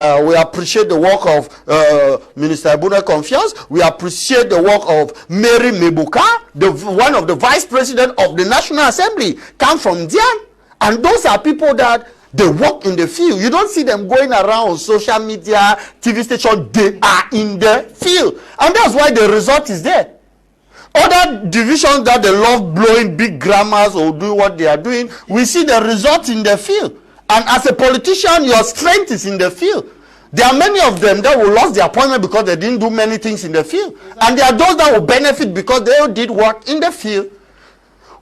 We appreciate the work of Minister Ebune Confiance. We appreciate the work of Mary Mebuka, one of the vice president of the National Assembly, come from Dian. And those are people that they work in the field. You don't see them going around on social media, TV station. They are in the field. And that's why the result is there. Other divisions that they love blowing big grammars or do what they are doing, we see the result in the field. And as a politician, your strength is in the field. There are many of them that will lose their appointment because they didn't do many things in the field. Exactly. And there are those that will benefit because they did work in the field.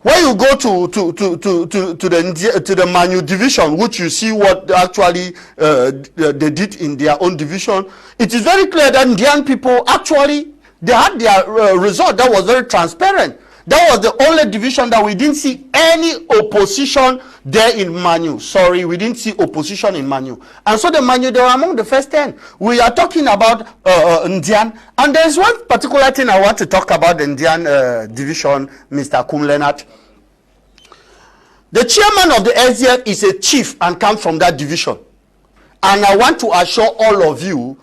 When you go to the Manu division, which you see what actually they did in their own division, it is very clear that Indian people actually, they had their result that was very transparent. That was the only division that we didn't see any opposition there in Manu. Sorry, we didn't see opposition in Manu. And so the Manu, they were among the first 10. We are talking about Ndian. And there is one particular thing I want to talk about the Ndian division, Mr. Kum Leonard. The chairman of the SDF is a chief and comes from that division. And I want to assure all of you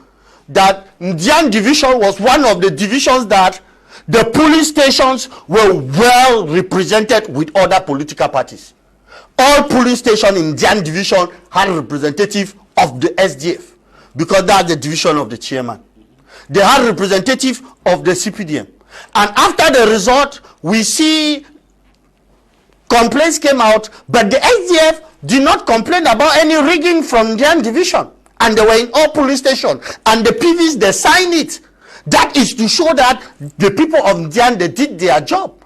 that Ndian division was one of the divisions that the police stations were well represented with other political parties. All police stations in Ndian division had a representative of the SDF because that's the division of the chairman. They had a representative of the CPDM. And after the result, we see complaints came out, but the SDF did not complain about any rigging from Ndian division. And they were in all police stations. And the PVs, they signed it. That is to show that the people of Ndian, they did their job.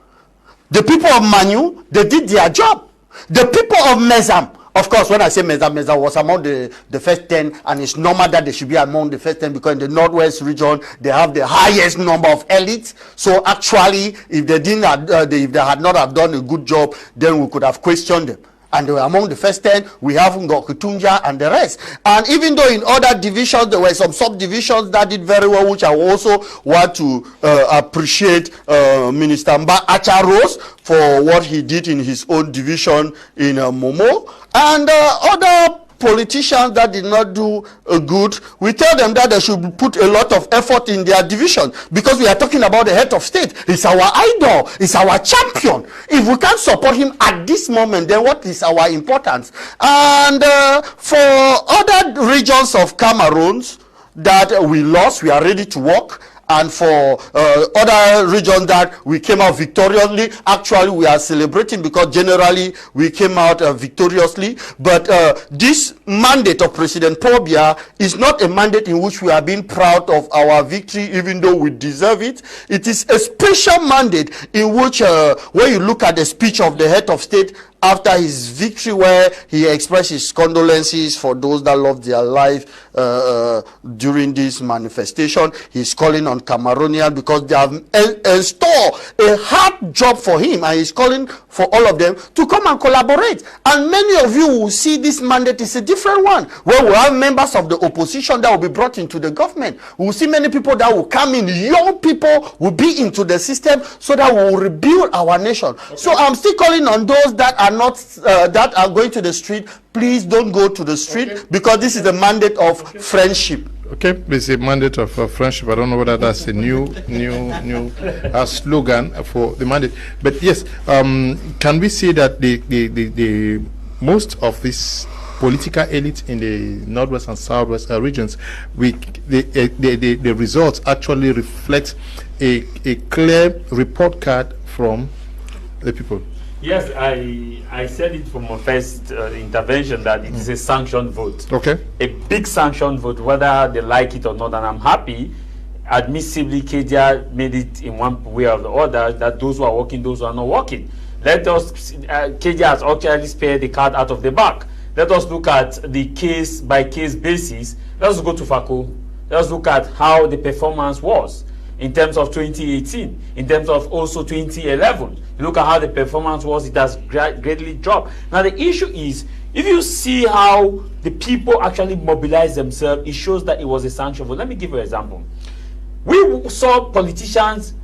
The people of Manu, they did their job. The people of Mezam, of course, when I say Mezam, Mezam was among the first 10, and it's normal that they should be among the first 10 because in the Northwest region, they have the highest number of elites. So actually, if they didn't, if they had not have done a good job, then we could have questioned them. And they were among the first 10. We haven't got Kutunja and the rest. And even though in other divisions, there were some subdivisions that did very well, which I also want to appreciate Minister Mba Acharos for what he did in his own division in Momo. And other politicians that did not do good, we tell them that they should put a lot of effort in their division because we are talking about the head of state. It's our idol, it's our champion. If we can't support him at this moment, then what is our importance? And for other regions of Cameroon that we lost, we are ready to work. And for other regions that we came out victoriously, actually we are celebrating because generally we came out victoriously. But this mandate of President Paul Biya is not a mandate in which we are being proud of our victory, even though we deserve it. It is a special mandate in which when you look at the speech of the head of state after his victory, where he expressed his condolences for those that lost their life during this manifestation, he's calling on Cameroonians because they have in store a hard job for him, and he's calling for all of them to come and collaborate. And many of you will see this mandate is a different one, where we have members of the opposition that will be brought into the government. We will see many people that will come in, young people will be into the system so that we will rebuild our nation. Okay. So I'm still calling on those that are not that are going to the street. Please don't go to the street, because this is a mandate of friendship. Okay, it's a mandate of friendship. I don't know whether that's a new slogan for the mandate. But yes, can we say that the most of this political elite in the Northwest and Southwest regions, the results actually reflect a clear report card from the people? Yes, I said it from my first intervention that it is a sanctioned vote. Okay. A big sanctioned vote, whether they like it or not. And I'm happy, admissibly, Kedia made it in one way or the other, that those who are working, those who are not working. Let us, Kedia has actually spared the cat out of the bag. Let us look at the case by case basis. Let's go to FACO. Let's look at how the performance was in terms of 2018, in terms of also 2011. You look at how the performance was, it has greatly dropped. Now the issue is, if you see how the people actually mobilize themselves, it shows that it was a sanction vote. Let me give you an example. We saw politicians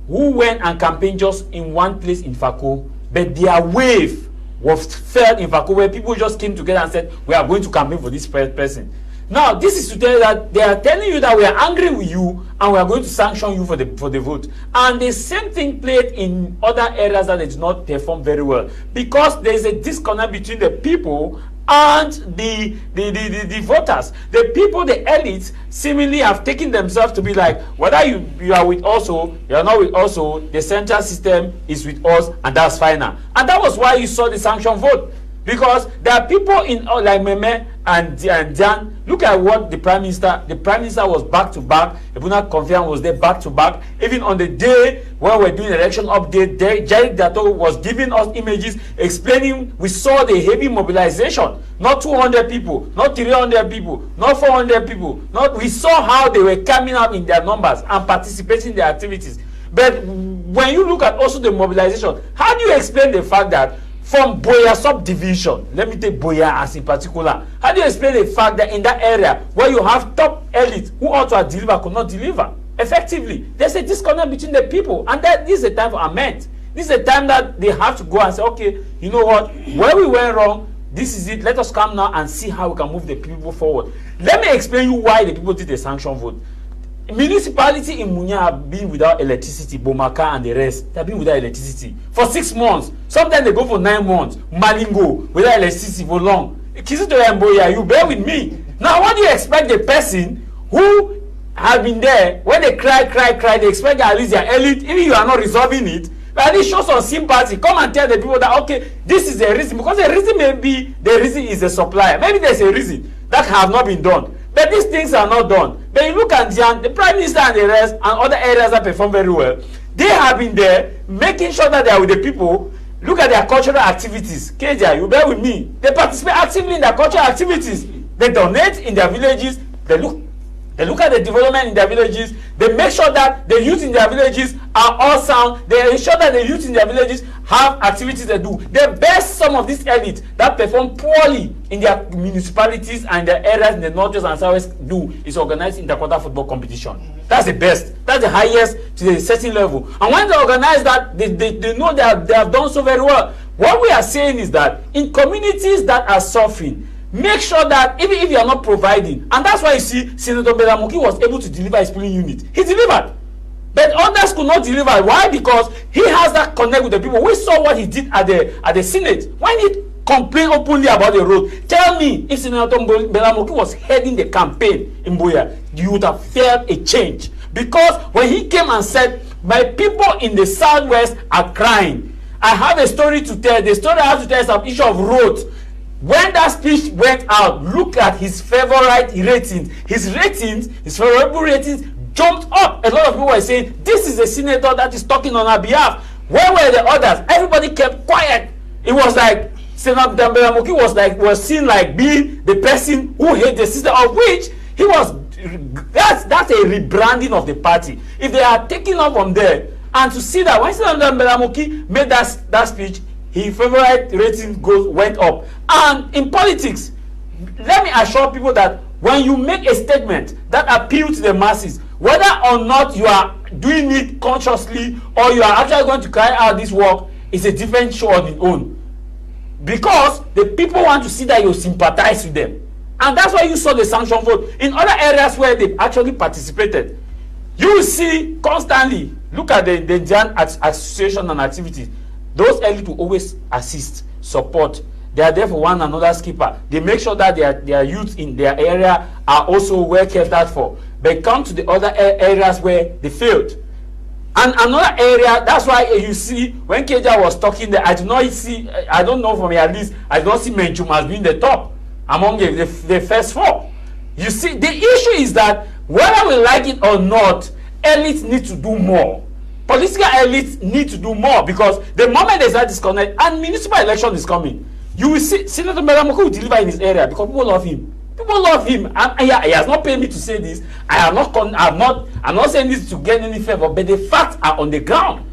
who went and campaigned just in one place in FACO, but their wave was felt in FACO, where people just came together and said, we are going to campaign for this person. Now, this is to tell you that they are telling you that we are angry with you and we are going to sanction you for the vote. And the same thing played in other areas that they did not perform very well, because there is a disconnect between the people and the voters. The people, the elites, seemingly have taken themselves to be like, whether you are with us or you are not with us, the central system is with us, and that's final. And that was why you saw the sanction vote. Because there are people in like Meme and Jan. Look at what the prime minister was back to back. Ebuna Confian was there back to back. Even on the day when we're doing election update, Jerry Dato was giving us images explaining we saw the heavy mobilization. Not 200 people, not 300 people, not 400 people. We saw how they were coming up in their numbers and participating in their activities. But when you look at also the mobilization, how do you explain the fact that from Boya subdivision, let me take Boya as in particular, how do you explain the fact that in that area where you have top elites who ought to deliver could not deliver effectively? There's a disconnect between the people, and that this is a time for amend. This is a time that they have to go and say, okay, you know what, where we went wrong, this is it, let us come now and see how we can move the people forward. Let me explain you why the people did a sanction vote. Municipality in Munya have been without electricity, Bomaka and the rest, they have been without electricity for 6 months. Sometimes they go for 9 months. Malingo without electricity for long. Kisitor and Boya, you bear with me. Now, what do you expect the person who have been there, when they cry, they expect that at least their elite, even you are not resolving it, but at least show some sympathy. Come and tell the people that, okay, this is the reason. Because the reason may be, the reason is the supplier. Maybe there's a reason that have not been done. But these things are not done. But you look at the Prime Minister and the rest and other areas that perform very well, they have been there making sure that they are with the people. Look at their cultural activities. Kedia, you bear with me. They participate actively in their cultural activities. They donate in their villages. They look at the development in their villages. They make sure that the youth in their villages are all sound. They ensure that the youth in their villages have activities they do. The best some of these elites that perform poorly in their municipalities and their areas in the northwest and southwest do is organize interquarter football competition. That's the best. That's the highest to the certain level. And when they organize that, they know they have done so very well. What we are saying is that in communities that are suffering, make sure that even if you are not providing, and that's why you see Senator Belamuki was able to deliver his polling unit. He delivered. But others could not deliver. Why? Because he has that connect with the people. We saw what he did at the Senate. When he complained openly about the road, tell me if Senator Belamuki was heading the campaign in Boya, you would have felt a change. Because when he came and said, my people in the southwest are crying. I have a story to tell. The story I have to tell is an issue of roads. When that speech went out, look at his favorite ratings. His favorable ratings jumped up. A lot of people were saying, this is a senator that is talking on our behalf. Where were the others? Everybody kept quiet. It was like Senator Belamuki was seen like being the person who hates the system, of which he was. That's a rebranding of the party. If they are taking off from there, and to see that when Senator Belamuki made that speech, his favorite rating went up. And in politics, let me assure people that when you make a statement that appeals to the masses, whether or not you are doing it consciously or you are actually going to carry out this work, is a different show on its own. Because the people want to see that you sympathize with them. And that's why you saw the sanction vote. In other areas where they actually participated, you will see constantly, look at the Jan association and activities. Those elites will always assist, support. They are there for one another's keeper. They make sure that their youth in their area are also well cared for. But come to the other areas where they failed. And another area, that's why you see, when Kedia was talking there, I don't know from here at least, I don't see Ndimanchu as being the top among the first four. You see, the issue is that whether we like it or not, elites need to do more. Political elites need to do more, because the moment there's that disconnect, and municipal election is coming, you will see Senator Belamuki will deliver in his area because people love him. People love him, and he has not paid me to say this. I'm not saying this to gain any favor, but the facts are on the ground.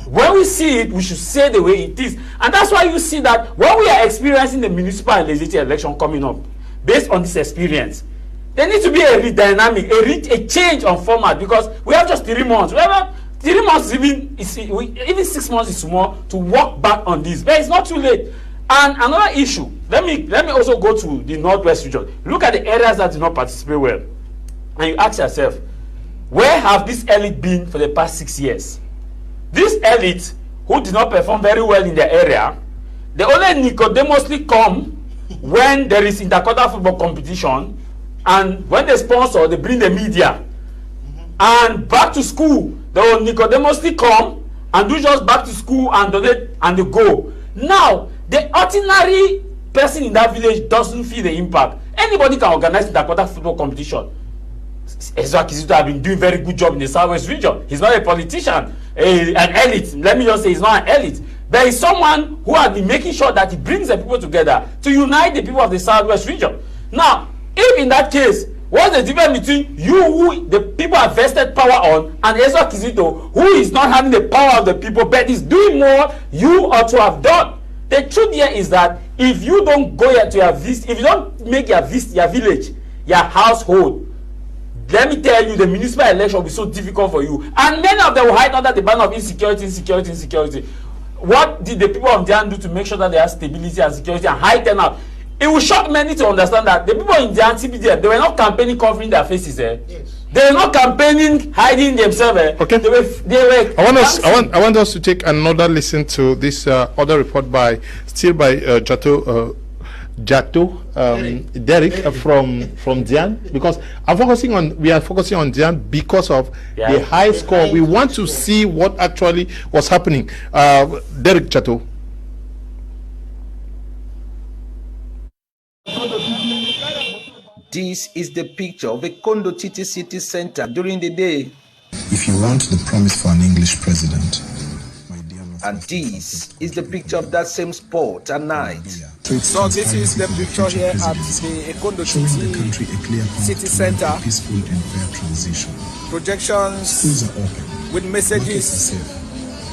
When we see it, we should say the way it is, and that's why you see that when we are experiencing the municipal and legislative election coming up, based on this experience, there needs to be a redynamic, a change on format, because we have just 3 months. 3 months, even 6 months is small to work back on this, but it's not too late. And another issue, let me also go to the Northwest region. Look at the areas that did not participate well, and you ask yourself, where have this elite been for the past 6 years? This elite who did not perform very well in their area, they only nicodemously come when there is interquarter football competition, and when they sponsor, they bring the media. And back to school, they will nicodemously come and do just back to school and donate and they go. Now, the ordinary person in that village doesn't feel the impact. Anybody can organize interquarter football competition. Esua Kisitor have been doing very good job in the Southwest region. He's not a politician, an elite. Let me just say he's not an elite. But he's someone who has been making sure that he brings the people together to unite the people of the Southwest region. Now, if in that case, what's the difference between you, who the people have vested power on, and Esua Kisitor, who is not having the power of the people, but is doing more you ought to have done? The truth here is that if you don't go here to your visit, if you don't make your village, your household, let me tell you, the municipal election will be so difficult for you. And many of them will hide under the banner of insecurity. What did the people of Ndian do to make sure that they have stability and security and high turnout? It will shock many to understand that the people in Ndian CPDM, they were not campaigning covering their faces. Yes. They were not campaigning hiding themselves. Okay. They were I want us to take another listen to this other report by Derek from Ndian, because we are focusing on Ndian because of the high score. We want to see what actually was happening. Derek Chateau. This is the picture of a Kondo Titi city center during the day. If you want the promise for an English president, my dear North, and this is the picture of that same spot at night. So this is the picture here at the Kondo Titi city center. Peaceful and fair transition. Projections Schools are open, with messages markets are safe,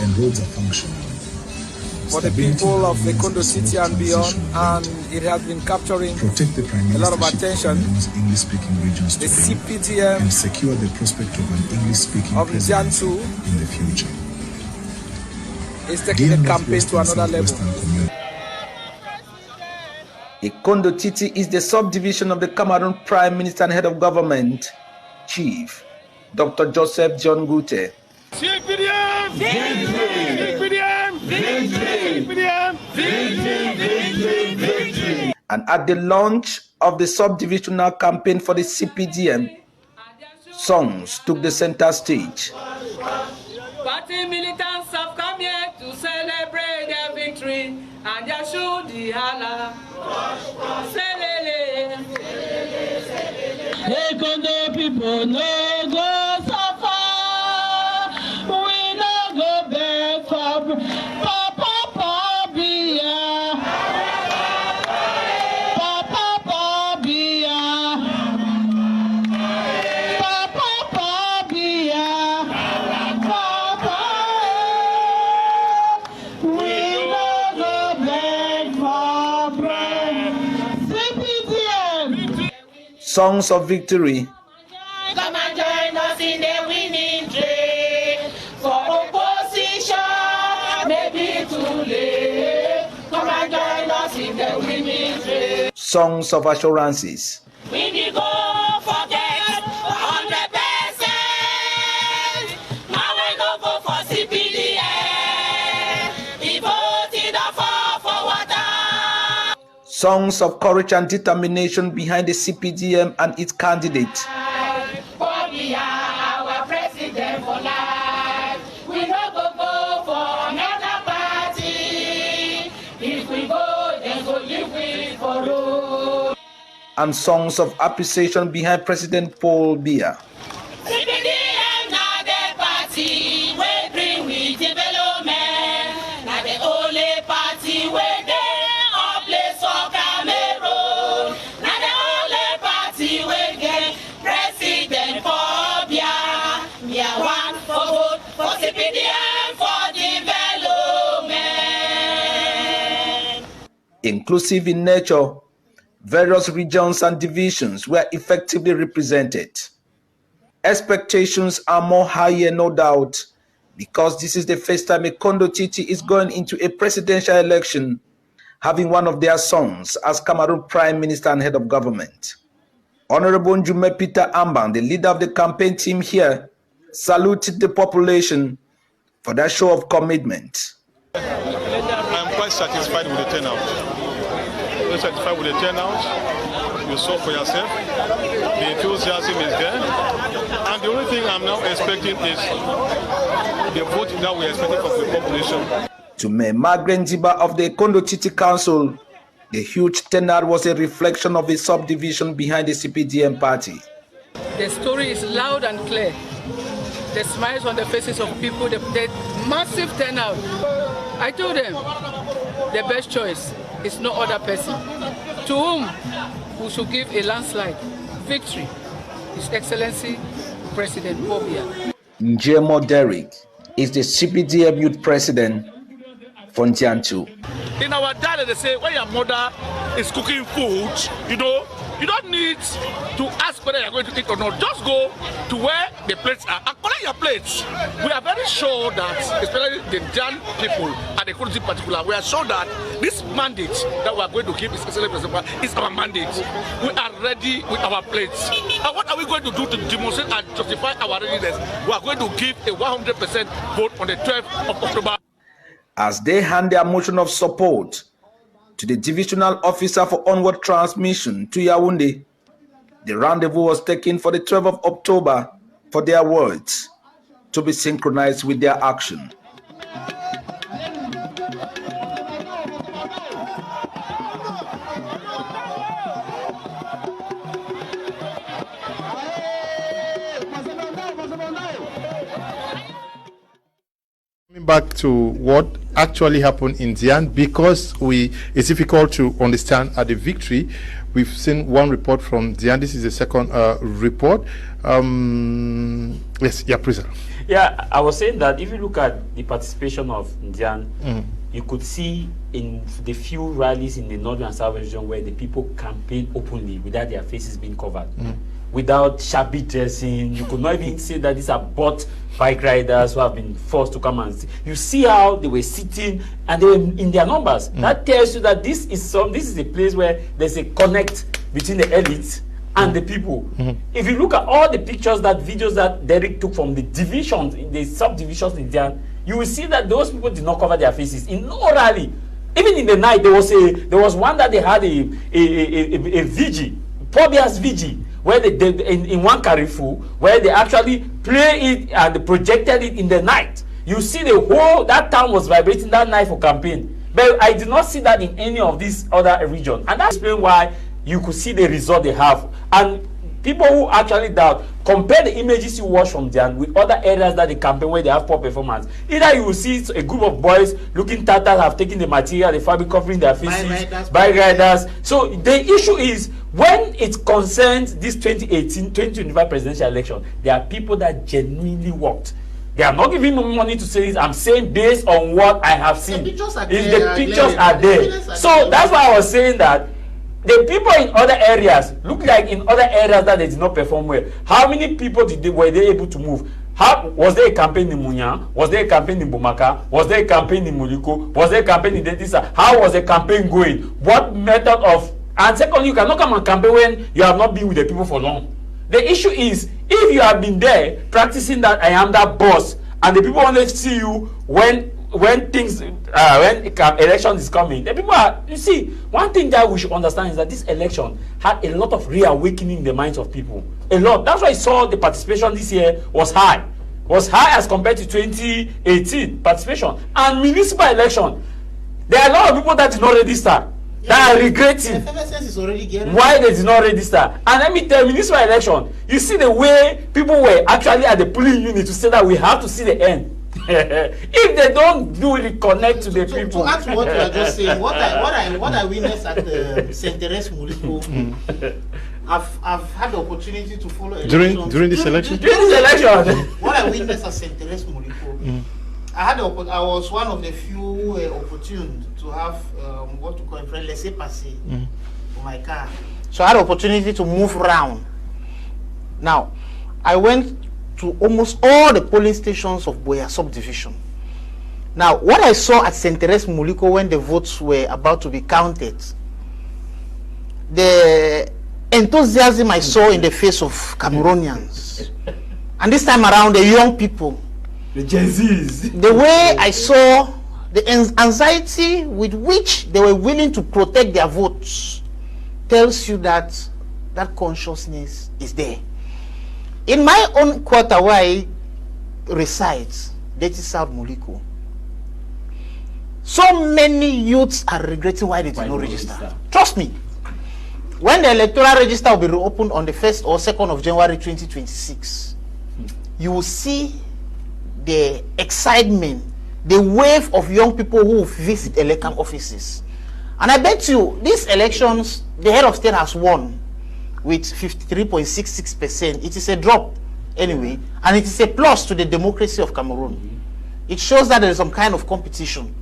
and roads are functioning. for the people of the Kondo City and beyond, and it has been capturing a lot of attention. English-speaking regions the today, CPDM and secure the prospect of an English-speaking of president Ndimanchu in the future. is taking the campaign to another level. Kondo Titi is the subdivision of the Cameroon Prime Minister and Head of Government, Chief Dr. Joseph John Gute. And at the launch of the subdivisional campaign for the CPDM, songs took the center stage. Party militants have come here to celebrate their victory and they shoot the hala. Hey, Kondo people, no go so far. We no go back for Papa Bia. Papa Bia. Papa Bia. We no go back for bread. CPDM. Songs of victory. Come and join us in the winning trade. For opposition, maybe too late. Come and join us in the winning trade. Songs of assurances. We need go forget 100%. Now we go vote for CPDM. We voted for water. Songs of courage and determination behind the CPDM and its candidate. Bobby, our president for life. We no go for another party. If we go, then go live with for road. And songs of appreciation behind President Paul Biya. CPDM na the party we bring with development. Na the only party we dey up place for Cameroon. Na the only party we get president for Biya. Biya one for vote for CPDM for development. Inclusive in nature, various regions and divisions were effectively represented. Expectations are more higher, no doubt, because this is the first time a Kondo Titi is going into a presidential election, having one of their sons as Cameroon Prime Minister and head of government. Honorable Njume Peter Ambang, the leader of the campaign team here, saluted the population for that show of commitment. I'm quite satisfied with the turnout. Very satisfied with the turnout. You saw for yourself. The enthusiasm is there. And the only thing I'm now expecting is the vote that we're expecting from the population. To Mayor Margaret Nziba of the Kondo City Council, the huge turnout was a reflection of the subdivision behind the CPDM party. The story is loud and clear. The smiles on the faces of people, the massive turnout. I told them the best choice is no other person to whom we should give a landslide victory, His Excellency President Bobia. Njemo Derrick is the CPDM youth president for Ndimanchu. In our dialect, they say when your mother is cooking food, you don't need to ask whether you're going to eat or not. Just go to where the plates are and collect your plates. We are very sure that, especially the young people and the country in particular, we are sure that this mandate that we are going to give is our mandate. We are ready with our plates. And what are we going to do to demonstrate and justify our readiness? We are going to give a 100% vote on the 12th of October. As they hand their motion of support to the divisional officer for onward transmission to Yaoundé, the rendezvous was taken for the 12th of October for their words to be synchronized with their action. Back to what actually happened in Dian, because it's difficult to understand at the victory. We've seen one report from Dian. This is the second report. Yes, yeah, please. Yeah, I was saying that if you look at the participation of Dian, you could see in the few rallies in the northern and southern region where the people campaign openly without their faces being covered. Without shabby dressing, you could not even say that these are bought bike riders who have been forced to come and see. You see how they were sitting and they were in their numbers. That tells you that this is a place where there's a connect between the elites and the people. If you look at all the pictures, videos that Derrick took from the divisions, the subdivisions in Dian, you will see that those people did not cover their faces in no rally. Even in the night, there was one that they had a vigil, Pobia's vigil, where they in one Carrefour, where they actually play it and they projected it in the night. You see that town was vibrating that night for campaign. But I did not see that in any of these other regions. And that's why you could see the result they have. And people who actually doubt, compare the images you watch from Dian with other areas that they campaign where they have poor performance. Either you will see a group of boys looking tattered, have taken the material, the fabric covering their faces, bike riders. So the issue is, when it concerns this 2018-2025 presidential election, there are people that genuinely worked. They are not giving me money to say this. I'm saying based on what I have seen. The pictures are there. So that's why I was saying that the people in other areas look like in other areas that they did not perform well. How many people were they able to move? Was there a campaign in Munya? Was there a campaign in Bumaka? Was there a campaign in Muliko? Was there a campaign in Dentisa? How was the campaign going? What method of... And secondly, you cannot come and campaign when you have not been with the people for long. The issue is, if you have been there practicing that I am that boss, and the people want to see you when election is coming, the people are... You see, one thing that we should understand is that this election had a lot of reawakening in the minds of people. A lot. That's why I saw the participation this year was high. Was high as compared to 2018 participation. And municipal election, there are a lot of people that did not register. That are regretting why they did not register. And let me tell you, municipal election, you see the way people were actually at the polling unit to say that we have to see the end. If they don't really connect to the people. To add to what you are just saying, what I witnessed at St. Teres Muliko, I've had the opportunity to follow during this election. What I witnessed at St. Teres Muliko, I was one of the few who were opportune to have what we call a friend laissez-passer for my car. So I had the opportunity to move around. Now, I went to almost all the polling stations of Boya subdivision. Now, what I saw at St. Therese Muliko when the votes were about to be counted, the enthusiasm I saw in the face of Cameroonians, and this time around the young people, the Gen Zs, the way I saw the anxiety with which they were willing to protect their votes, tells you that that consciousness is there. In my own quarter where I reside, that is South Muliko, so many youths are regretting why they did not register. Trust me. When the electoral register will be reopened on the 1st or 2nd of January 2026, you will see the excitement, the wave of young people who visit election offices. And I bet you, these elections, the head of state has won with 53.66%. It is a drop anyway, and it is a plus to the democracy of Cameroon. It shows that there is some kind of competition.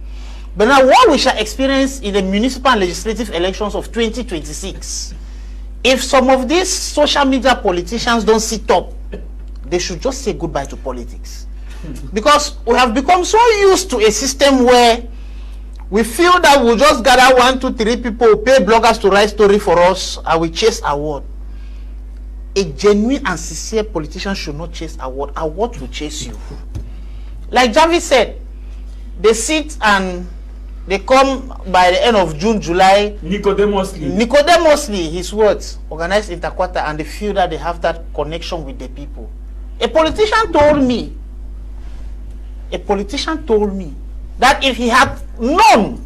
But now what we shall experience in the municipal and legislative elections of 2026, if some of these social media politicians don't sit up, they should just say goodbye to politics. Because we have become so used to a system where we feel that we'll just gather 1, 2, 3 people, pay bloggers to write story for us, and we chase award. A genuine and sincere politician should not chase award. Award will chase you. Like Javis said, they sit and they come by the end of June, July. Nicodemously, his words, organize interquarter, and they feel that they have that connection with the people. A politician told me that if he had known,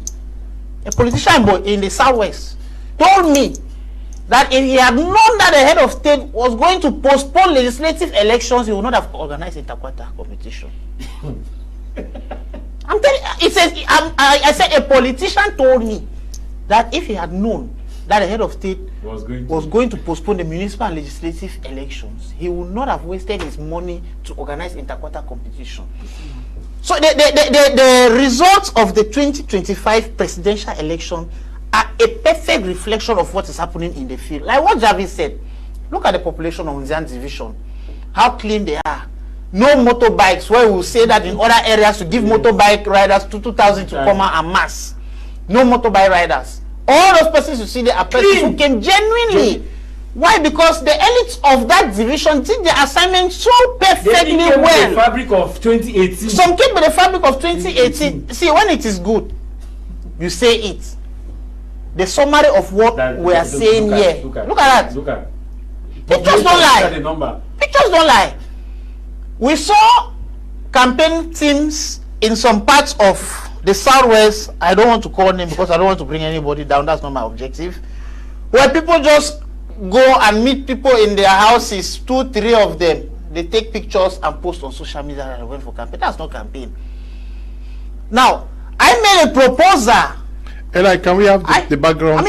a politician in the Southwest told me that if he had known that the head of state was going to postpone legislative elections, he would not have organized interquarter competition. I'm telling you, I said a politician told me that if he had known that the head of state was going to postpone the municipal and legislative elections, he would not have wasted his money to organize interquarter competition. So the results of the 2025 presidential election are a perfect reflection of what is happening in the field. Like what Javis said, look at the population of Nzian division, how clean they are. No motorbikes, where we will say that in other areas to give motorbike riders 2,000 to come out en masse. No motorbike riders. All those persons you see there are persons who came genuinely. Why? Because the elites of that division did their assignment so perfectly well. With the fabric of 2018. Some came with the fabric of 2018. See, when it is good, you say it. The summary of what we are saying here. Look at that. Pictures don't lie. Pictures don't lie. We saw campaign teams in some parts of the Southwest. I don't want to call them because I don't want to bring anybody down. That's not my objective. Where people just go and meet people in their houses, 2, 3 of them. They take pictures and post on social media that they went for campaign. That's not campaign. Now, I made a proposal. Eli, can we have the background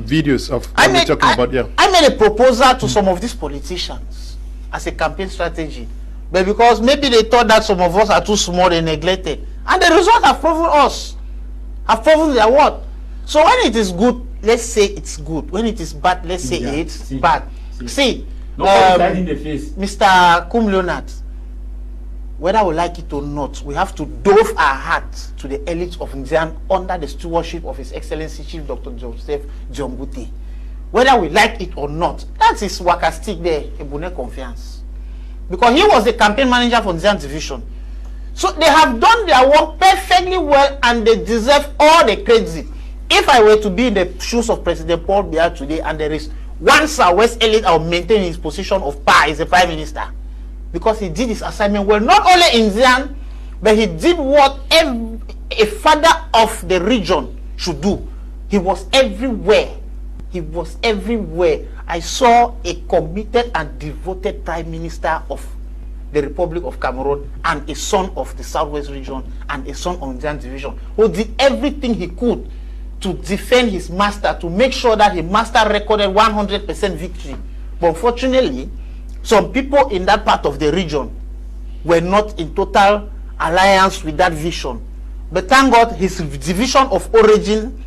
videos of what we're talking about here? I made a proposal to some of these politicians as a campaign strategy. But because maybe they thought that some of us are too small and neglected. And the results have proven us. Have proven their worth. So when it is good, let's say it's good. When it is bad, let's say it's bad. See, Mr. Kum Leonard, whether we like it or not, we have to dove our hearts to the elite of Nzian under the stewardship of His Excellency Chief Dr. Joseph Djombuti. Whether we like it or not, that's his waka stick there, Ebune Confiance. Because he was the campaign manager for Nzian division. So they have done their work perfectly well and they deserve all the credit. If I were to be in the shoes of President Paul Biya today and there is one Southwest elite, I will maintain his position of power as a prime minister. Because he did his assignment well, not only in Nzian, but he did what a father of the region should do. He was everywhere. He was everywhere. I saw a committed and devoted Prime Minister of the Republic of Cameroon and a son of the Southwest region and a son of Nzian division who did everything he could to defend his master, to make sure that his master recorded 100% victory. But unfortunately, some people in that part of the region were not in total alliance with that vision. But thank God, his division of origin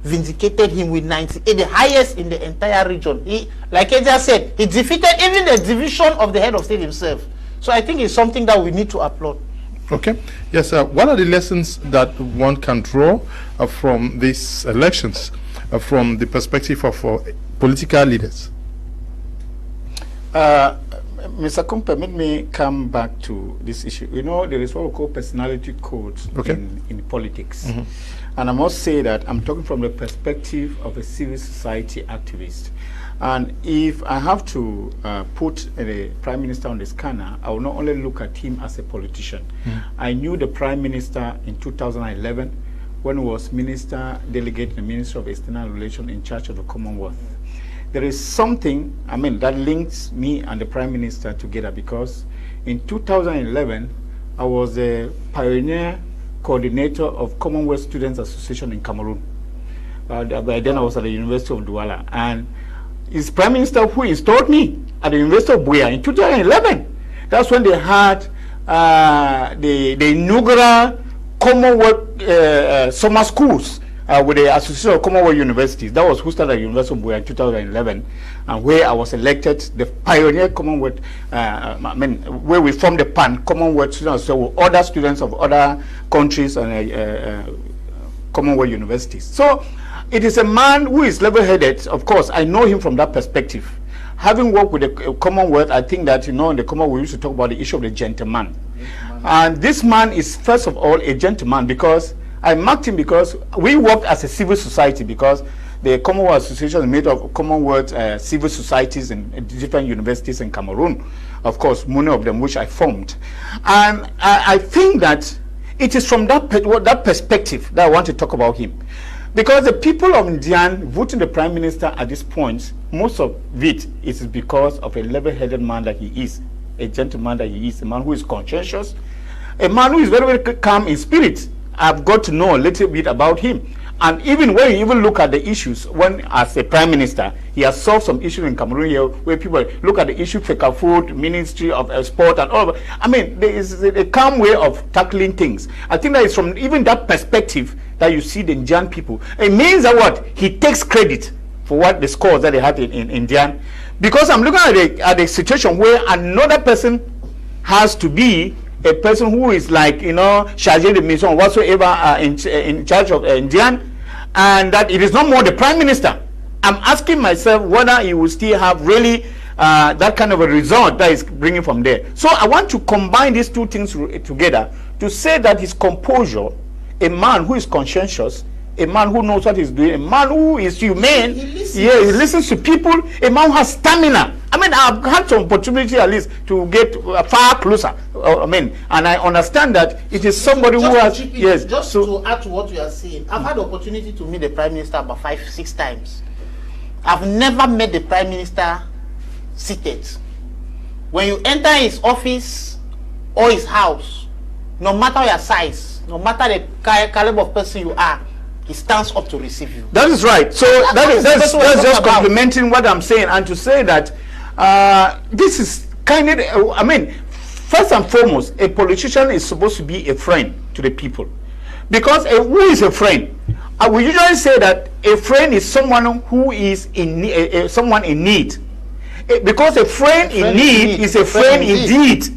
vindicated him with 98, the highest in the entire region. He, like Kedia said, he defeated even the division of the head of state himself. So I think it's something that we need to applaud. Okay. Yes. What are the lessons that one can draw from these elections, from the perspective of political leaders? Mr. Kum, permit me come back to this issue. You know, there is what we call personality codes in politics. And I must say that I'm talking from the perspective of a civil society activist. And if I have to put the Prime Minister on the scanner, I will not only look at him as a politician. I knew the Prime Minister in 2011 when he was Minister Delegate in the Ministry of External Relations in charge of the Commonwealth. There is something, I mean, that links me and the Prime Minister together, because in 2011, I was a pioneer coordinator of Commonwealth Students Association in Cameroon. By then I was at the University of Douala, and it's Prime Minister who installed me at the University of Buea in 2011. That's when they had the inaugural Commonwealth summer schools with the Association of Commonwealth Universities. That was hosted at the University of Buea in 2011, and where I was elected the pioneer Commonwealth, where we formed the PAN, Commonwealth Students, so with other students of other countries and Commonwealth Universities. So it is a man who is level-headed. Of course, I know him from that perspective. Having worked with the Commonwealth, I think that, you know, in the Commonwealth we used to talk about the issue of the gentleman. And this man is, first of all, a gentleman, because I marked him because we worked as a civil society, because the Commonwealth Association is made of Commonwealth civil societies in different universities in Cameroon. Of course, many of them which I formed. And I think that it is from that perspective that I want to talk about him. Because the people of Ndian voting the Prime Minister at this point, most of it is because of a level-headed man that he is, a gentleman that he is, a man who is conscientious, a man who is very, very calm in spirit. I've got to know a little bit about him. And even when you even look at the issues, when as a Prime Minister, he has solved some issues in Cameroon here, where people look at the issue of food, Ministry of Sport and all of it. I mean, there is a calm way of tackling things. I think that is from even that perspective that you see the Indian people. It means that what? He takes credit for what the scores that they had in Indian. Because I'm looking at a situation where another person has to be a person who is like, you know, chargé de mission whatsoever in charge of Indian, and that it is not more the Prime Minister. I'm asking myself whether he will still have really that kind of a result that is bringing from there. So I want to combine these two things together to say that his composure, a man who is conscientious, a man who knows what he's doing, a man who is humane, he listens to people, a man who has stamina. I mean, I've had some opportunity at least to get far closer. And I understand that it is somebody who has... To add to what you are saying, I've had the opportunity to meet the Prime Minister about 5-6 times. I've never met the Prime Minister seated. When you enter his office or his house, no matter your size, no matter the caliber of person you are, he stands up to receive you. That is right. So that's just complementing what I'm saying, and to say that this is kind of, I mean, first and foremost, a politician is supposed to be a friend to the people. Because who is a friend? We usually say that a friend is someone who is in someone in need. Because a friend in need is a friend indeed.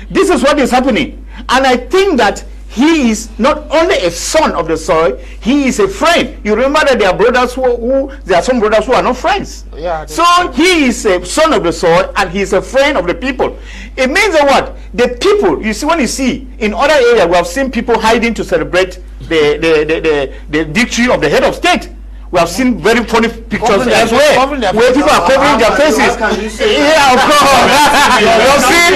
This is what is happening. And I think that he is not only a son of the soil, he is a friend. You remember that there are brothers there are some brothers who are not friends. Yeah, so he is a son of the soil and he is a friend of the people. It means that what? The people, you see, when you see in other areas, we have seen people hiding to celebrate the victory of the head of state. We have seen very funny pictures elsewhere where people are covering their faces. Yeah, of course. You see?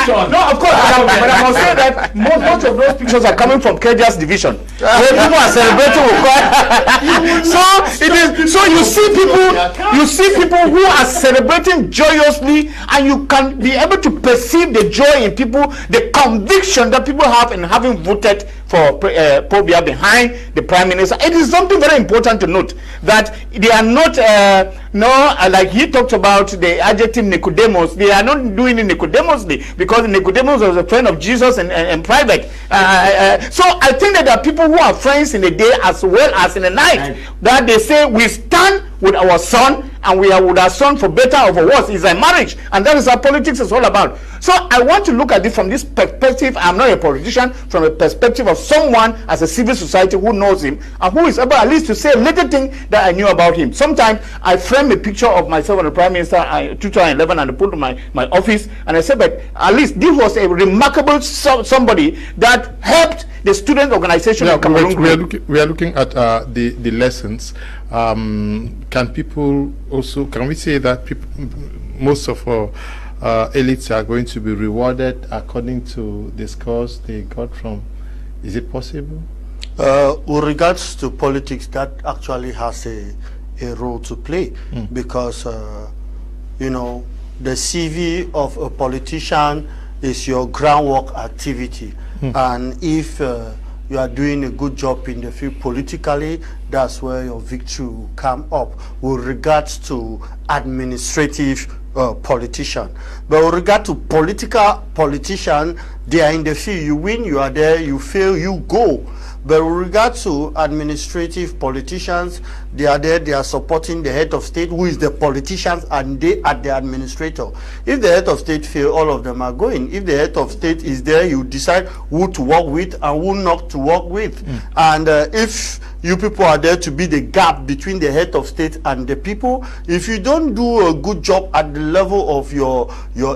No, of course. But I must say that most of those pictures are coming from Kedia's division, where people are celebrating with so you see people who are celebrating joyously, and you can be able to perceive the joy in people, the conviction that people have in having voted for Paul Biya behind the Prime Minister. It is something very important to note that they are not like he talked about the adjective Nicodemus. They are not doing it Nicodemusly, because Nicodemus was a friend of Jesus in private. So I think that there are people who are friends in the day as well as in the night, that they say we stand with our son and we would have sworn for better or for worse. It's a marriage, and that is what politics is all about. So I want to look at it from this perspective. I'm not a politician, from a perspective of someone as a civil society who knows him and who is able at least to say a little thing that I knew about him. Sometimes I frame a picture of myself and the Prime Minister in 2011 and I put to my office, and I said, but at least this was a remarkable somebody that helped the student organization in Cameroon. We are looking at the lessons. Can we say that most of our elites are going to be rewarded according to the scores they got from? Is it possible? With regards to politics, that actually has a role to play, because you know, the CV of a politician is your groundwork activity, and if you are doing a good job in the field politically, that's where your victory will come up. With regards to administrative politician, but with regard to political politician, they are in the field. You win, you are there. You fail, you go. But with regard to administrative politicians, they are there, they are supporting the head of state, who is the politicians, and they are the administrator. If the head of state fail, all of them are going. If the head of state is there, you decide who to work with and who not to work with. And if you people are there to be the gap between the head of state and the people, if you don't do a good job at the level of your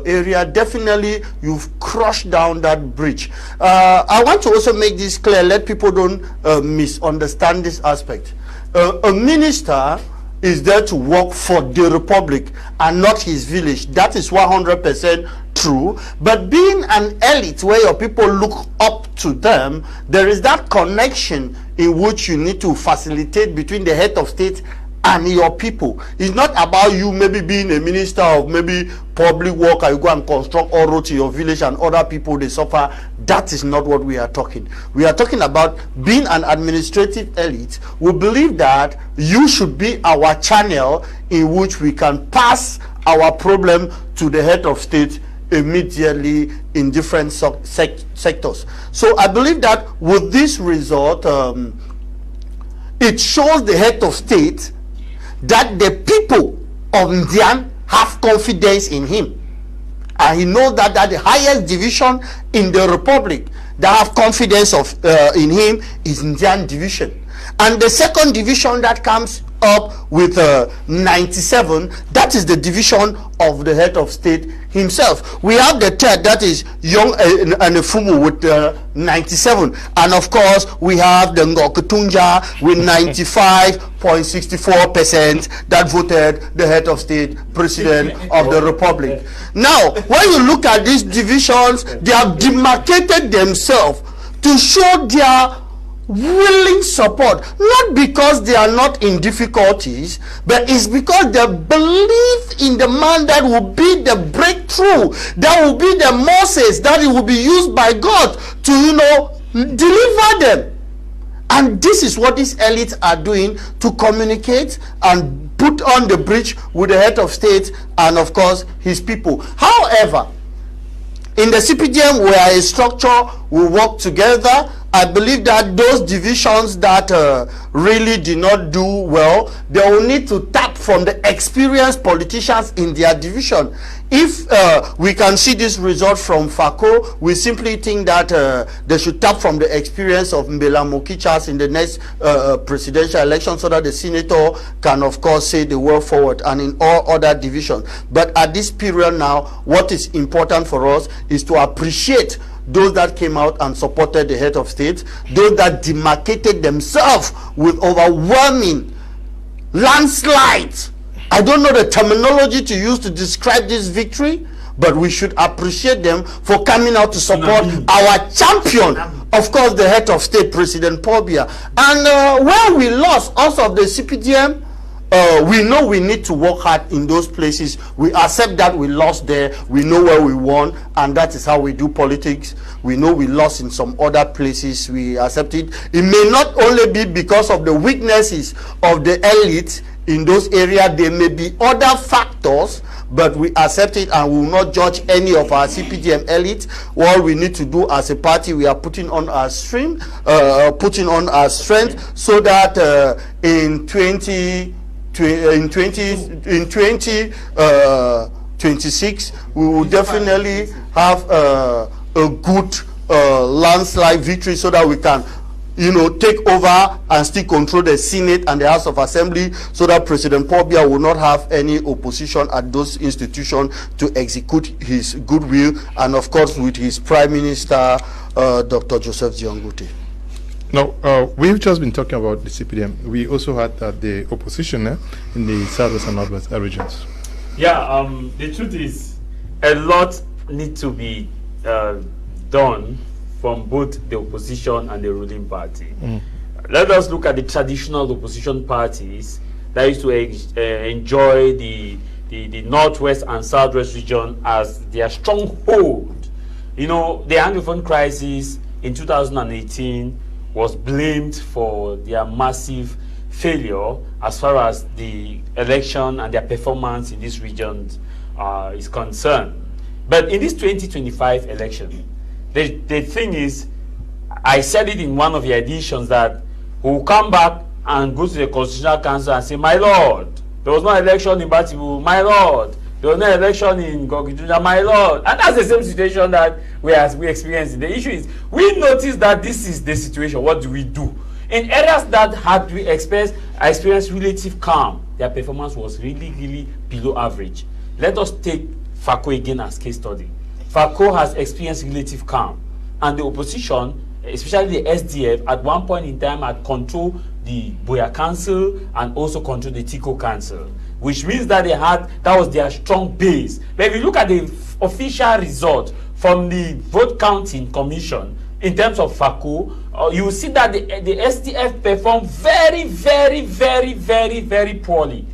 area, definitely you've crushed down that bridge. I want to also make this clear, let people don't misunderstand this aspect. A minister is there to work for the republic and not his village. That is 100% true. But being an elite where your people look up to them, there is that connection in which you need to facilitate between the head of state and your people. It's not about you maybe being a minister of maybe public work, and you go and construct all roads to your village and other people they suffer. That is not what we are talking. We are talking about being an administrative elite. We believe that you should be our channel in which we can pass our problem to the head of state immediately in different sectors. So I believe that with this result, it shows the head of state that the people of Ndian have confidence in him, and he knows that the highest division in the republic that have confidence in him is Ndian division, and the second division that comes up with 97, that is the division of the head of state himself. We have the third, that is Young and Fumu with 97, and of course we have the Ngokutunja with 95.64% that voted the head of state, president of the republic. Now when you look at these divisions, they have demarcated themselves to show their willing support, not because they are not in difficulties, but it's because they believe in the man that will be the breakthrough, that will be the Moses, that it will be used by God to, you know, deliver them. And this is what these elites are doing to communicate and put on the bridge with the head of state and of course his people. However, in the CPDM, we are a structure, we work together. I believe that those divisions that really did not do well, they will need to tap from the experienced politicians in their division. If we can see this result from FACO, we simply think that they should tap from the experience of Mbela Mokichas in the next presidential election, so that the senator can of course say the way forward, and in all other divisions. But at this period now, what is important for us is to appreciate those that came out and supported the head of state, those that demarcated themselves with overwhelming landslides. I don't know the terminology to use to describe this victory, but we should appreciate them for coming out to support our champion, of course the head of state, President Paul Biya. And where we lost also of the CPDM, we know we need to work hard in those places. We accept that we lost there, we know where we won, and that is how we do politics. We know we lost in some other places, we accept it. It may not only be because of the weaknesses of the elite in those areas, there may be other factors, but we accept it and will not judge any of our CPDM elite. All we need to do as a party, we are putting on our strength, so that in 2023 2026, we will definitely have a good landslide victory, so that we can, take over and still control the Senate and the House of Assembly, so that President Paul Biya will not have any opposition at those institutions to execute his goodwill, and of course with his Prime Minister, Dr. Joseph Diangote. Now, we've just been talking about the CPDM. We also had the opposition in the Southwest and Northwest regions. Yeah, the truth is, a lot needs to be done from both the opposition and the ruling party. Let us look at the traditional opposition parties that used to enjoy the Northwest and Southwest region as their stronghold. The Anglophone crisis in 2018 was blamed for their massive failure as far as the election and their performance in this region is concerned. But in this 2025 election, the thing is, I said it in one of the editions, that we will come back and go to the Constitutional Council and say, my Lord, there was no election in Batibu, my Lord, there was no election in Gogituja, my Lord. And that's the same situation that we experienced. The issue is, we noticed that this is the situation. What do we do? In areas that had we experienced relative calm, their performance was really, really below average. Let us take FACO again as case study. FACO has experienced relative calm, and the opposition, especially the SDF, at one point in time had controlled the Boya Council and also controlled the Tico Council, which means that that was their strong base. But if you look at the official result from the vote counting commission in terms of FACO, you will see that the SDF performed very, very, very, very, very poorly.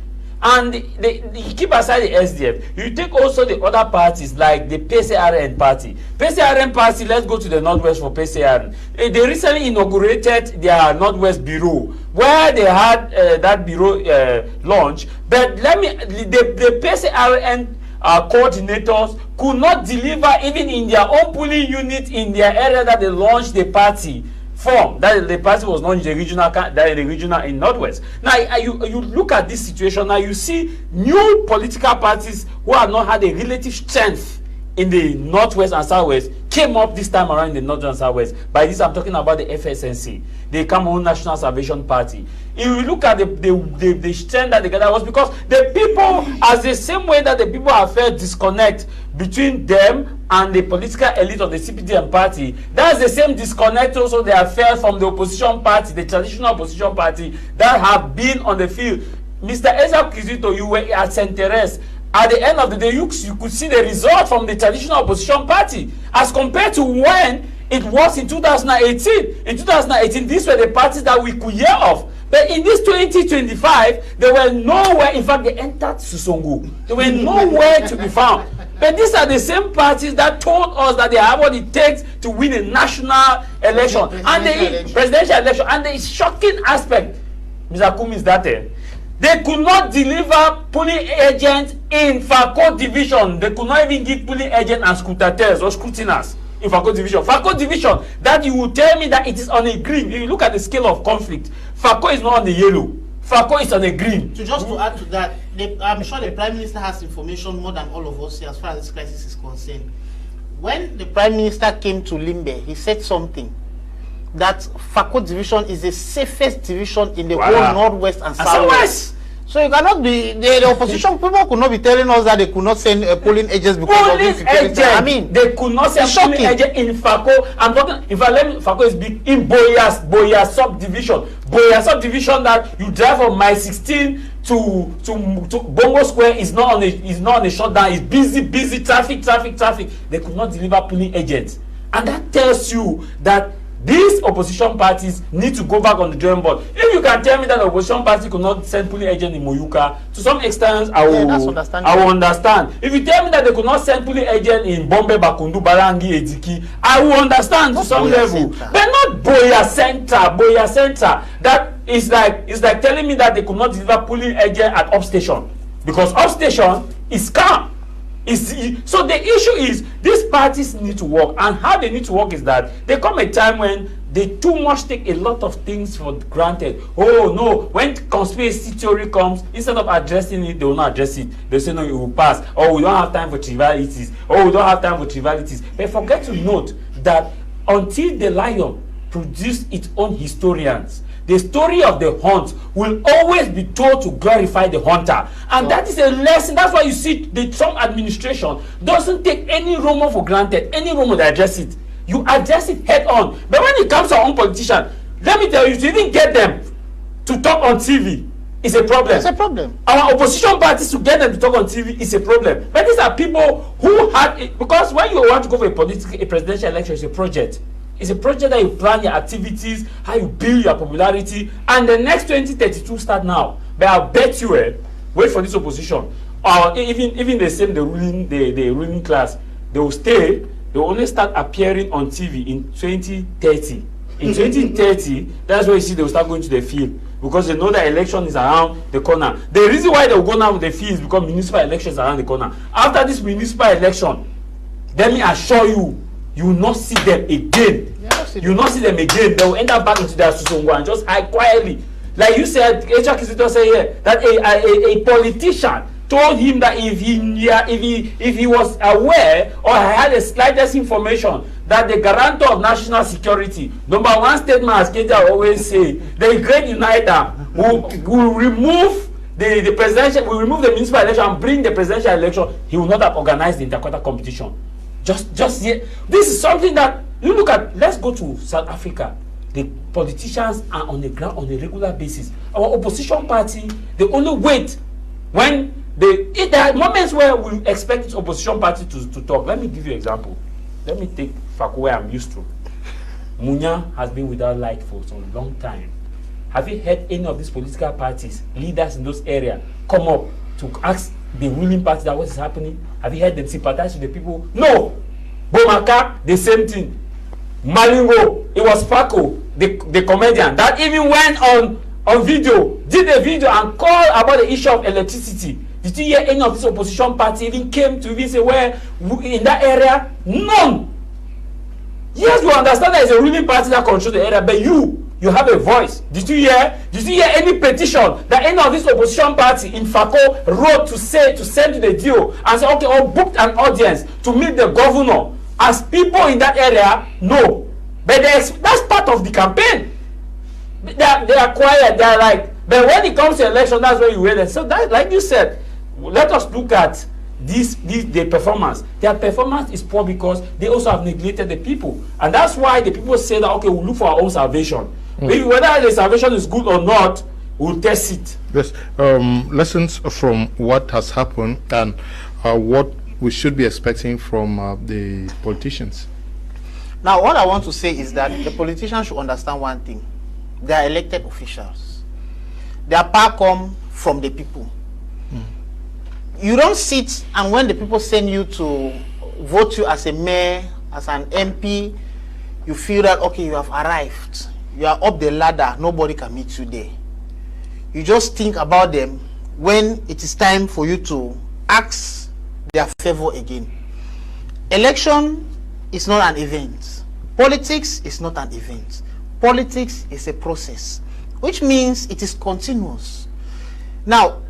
And you keep aside the SDF, you take also the other parties like the PCRN party. PCRN party, let's go to the Northwest for PCRN. They recently inaugurated their Northwest Bureau, where they had that bureau launch. But the PCRN coordinators could not deliver even in their own polling unit in their area that they launched the party from. That the party was launched in the regional in Northwest. Now you look at this situation, now you see new political parties who have not had a relative strength in the Northwest and Southwest came up this time around in the North and Southwest. By this I'm talking about the FSNC, the Cameroon National Salvation Party. If you look at the strength that they got, was because the people, as the same way that the people have felt disconnect between them and the political elite of the CPDM party, that's the same disconnect also they have felt from the opposition party, the traditional opposition party that have been on the field. Mr. Esua Kisitor, you were at Centeres. At the end of the day, you could see the result from the traditional opposition party as compared to when it was in 2018. In 2018, these were the parties that we could hear of. But in this 2025, they were nowhere. In fact, they entered Susongo. They were nowhere to be found. But these are the same parties that told us that they have what it takes to win a national election and the presidential election. And the shocking aspect, Mr. Kum, is that they could not deliver polling agents in FACO division. They could not even give polling agents and scrutators or scrutiners in FACO division. FACO division, that you will tell me that it is on a green. If you look at the scale of conflict, FACO is not on the yellow. FACO is on a green. So just to add to that, I'm sure the Prime Minister has information more than all of us here as far as this crisis is concerned. When the Prime Minister came to Limbe, he said something, that FACO division is the safest division in the whole Northwest and Southwest. So you cannot be, the opposition people could not be telling us that they could not send polling agents because of insecurity. I mean, they could not send polling agents in FACO. I'm talking, if I let FACO is big in Boya subdivision. Boya subdivision that you drive from Mile 16 to Bongo Square is not on a shutdown. It's busy traffic. They could not deliver polling agents, and that tells you that these opposition parties need to go back on the drawing board. If you can tell me that the opposition party could not send polling agent in Moyuka, to some extent I will understand. If you tell me that they could not send polling agent in Bombe, Bakundu, Barangi, Ediki, I will understand to some level. But not Boya Center. That is like telling me that they could not deliver polling agent at upstation, because upstation is calm. So the issue is these parties need to work, and how they need to work is that there come a time when they too much take a lot of things for granted. Oh no, when conspiracy theory comes, instead of addressing it, they will not address it. They say no, it will pass. Oh, we don't have time for trivialities. Oh, we don't have time for trivialities. But forget to note that until the lion produces its own historians, the story of the hunt will always be told to glorify the hunter. And that is a lesson. That's why you see the Trump administration doesn't take any rumor for granted. Any rumor, they address it. You address it head on. But when it comes to our own politician, let me tell you, to even get them to talk on TV is a problem. It's a problem. Our opposition parties, to get them to talk on TV is a problem. But these are people who had it, because when you want to go for a presidential election, it's a project. It's a project that you plan your activities, how you build your popularity, and the next 2032 start now. But I bet you, wait for this opposition, or even the same the ruling class, they will stay. They will only start appearing on TV in 2030. In 2030, that's where you see they will start going to the field, because they know that election is around the corner. The reason why they will go now with the field is because municipal elections are around the corner. After this municipal election, let me assure you, you will not see them again. You will not see them again. They will enter back into their susongo and just hide quietly. Like you said, Kisitor said here that a politician told him that if he was aware or had the slightest information that the guarantor of national security, number one statement, as Kedia always say, the great uniter will remove the presidential, will remove the municipal election and bring the presidential election, he will not have organized the interquarter competition. Just yet. This is something that you look at. Let's go to South Africa. The politicians are on the ground on a regular basis. Our opposition party, they only wait when there are moments where we expect this opposition party to talk. Let me give you an example. Let me take Faku where I'm used to. Munya has been without light for some long time. Have you heard any of these political parties, leaders in those areas, come up to ask the ruling party that what is happening? Have you heard them sympathize with the people? No. Bomaka, the same thing. Malingo, it was Paco, the comedian, that even went on video, did a video and called about the issue of electricity. Did you hear any of this opposition party even came to even say where in that area? None. Yes, we understand that it's a ruling party that controls the area, but you have a voice. Did you hear any petition that any of this opposition party in Fako wrote to send to the DO and say, okay, or booked an audience to meet the governor? As people in that area, no. But that's part of the campaign. They are quiet. They are like, but when it comes to election, that's where you hear them. So that, like you said, let us look at the performance. Their performance is poor because they also have neglected the people, and that's why the people say that okay, we'll look for our own salvation. Maybe whether the salvation is good or not, we'll test it. Yes. Lessons from what has happened and what we should be expecting from the politicians. Now, what I want to say is that the politicians should understand one thing: they are elected officials. Their power comes from the people. You don't sit and when the people send you to vote you as a mayor, as an MP, you feel that okay, you have arrived, you are up the ladder, nobody can meet you there. You just think about them when it is time for you to ask their favor again. Election is not an event. Politics is not an event. Politics is a process, which means it is continuous. Now,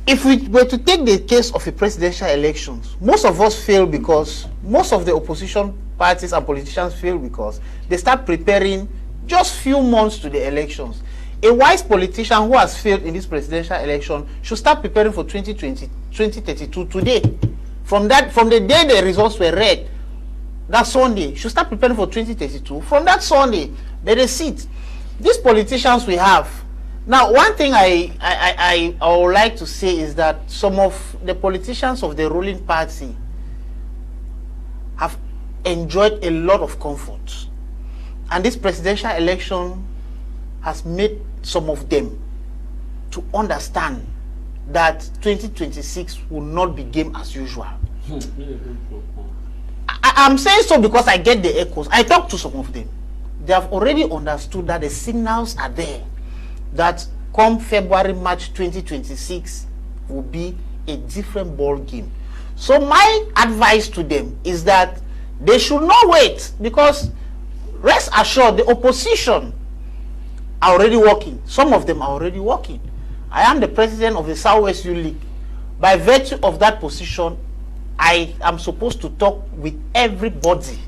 if we were to take the case of a presidential election, most of us fail because most of the opposition parties and politicians fail because they start preparing just few months to the elections. A wise politician who has failed in this presidential election should start preparing for 2032 today. From the day the results were read, that Sunday, should start preparing for 2032. From that Sunday, let us sit. These politicians we have. Now, one thing I would like to say is that some of the politicians of the ruling party have enjoyed a lot of comfort. And this presidential election has made some of them to understand that 2026 will not be game as usual. I'm saying so because I get the echoes. I talked to some of them. They have already understood that the signals are there, that come February, March 2026 will be a different ball game. So my advice to them is that they should not wait, because rest assured the opposition are already working. Some of them are already working. I am the president of the Southwest Youth League. By virtue of that position, I am supposed to talk with everybody,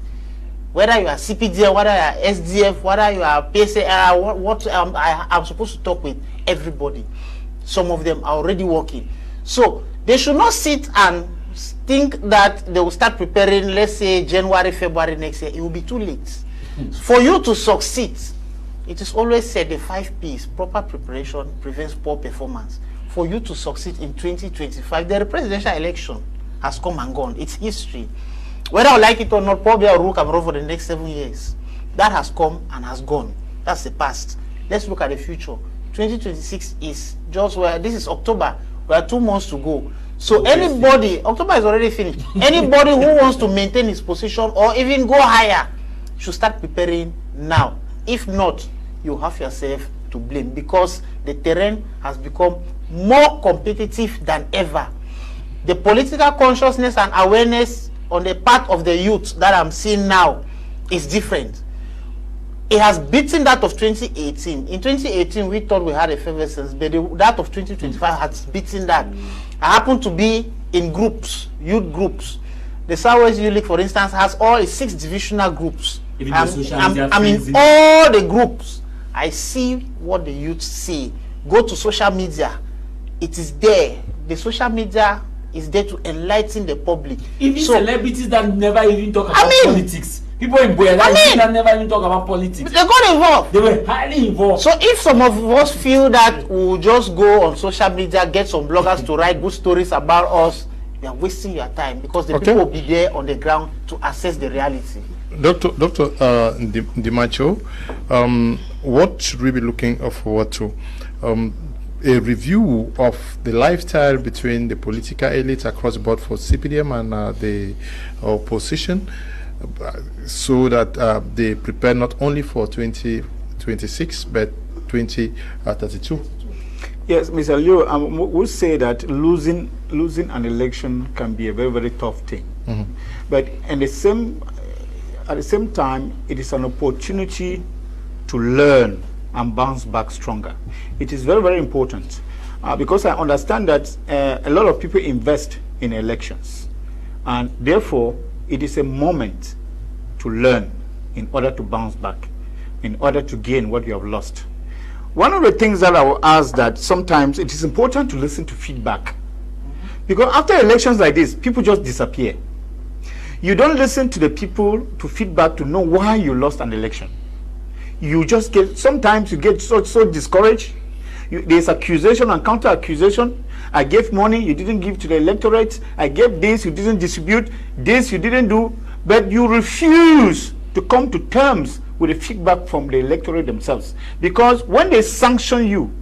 whether you are CPDF, whether you are SDF, whether you are PSA, I'm supposed to talk with everybody. Some of them are already working. So they should not sit and think that they will start preparing, let's say January, February next year. It will be too late. For you to succeed, it is always said the 5 P's, proper preparation prevents poor performance. For you to succeed in 2025, the presidential election has come and gone. It's history. Whether I like it or not, probably I'll rule Cameroon for the next 7 years. That has come and has gone. That's the past. Let's look at the future. 2026 is just where, this is October. We have 2 months to go. So anybody, October is already finished. Anybody who wants to maintain his position or even go higher should start preparing now. If not, you have yourself to blame, because the terrain has become more competitive than ever. The political consciousness and awareness on the part of the youth that I'm seeing now is different. It has beaten that of 2018. In 2018, we thought we had effervescence, but that of 2025 has beaten that. I happen to be in groups, youth groups. The Southwest Youth League, for instance, has all its 6 divisional groups. I'm in all the groups. I see what the youth see. Go to social media. It is there. The social media is there to enlighten the public. Even celebrities that never even talk about politics. People in Boya that never even talk about politics. They got involved. They were highly involved. So if some of us feel that we'll just go on social media, get some bloggers to write good stories about us, you are wasting your time, because the people will be there on the ground to assess the reality. Dr. Ndimanchu, what should we be looking forward to? A review of the lifestyle between the political elites across the board for CPDM and the opposition, so that they prepare not only for 2026 but 2032. Yes, Mr. Liu, I would say that losing an election can be a very, very tough thing. But at the same time, it is an opportunity to learn and bounce back stronger. It is very, very important, because I understand that a lot of people invest in elections, and therefore it is a moment to learn in order to bounce back, in order to gain what you have lost. One of the things that I will ask, that sometimes it is important to listen to feedback, because after elections like this, people just disappear. You don't listen to the people, to feedback, to know why you lost an election. You just get, sometimes you get so discouraged. There's accusation and counter accusation. I gave money, you didn't give to the electorate. I gave this, you didn't distribute. This, you didn't do. But you refuse to come to terms with the feedback from the electorate themselves. Because when they sanction you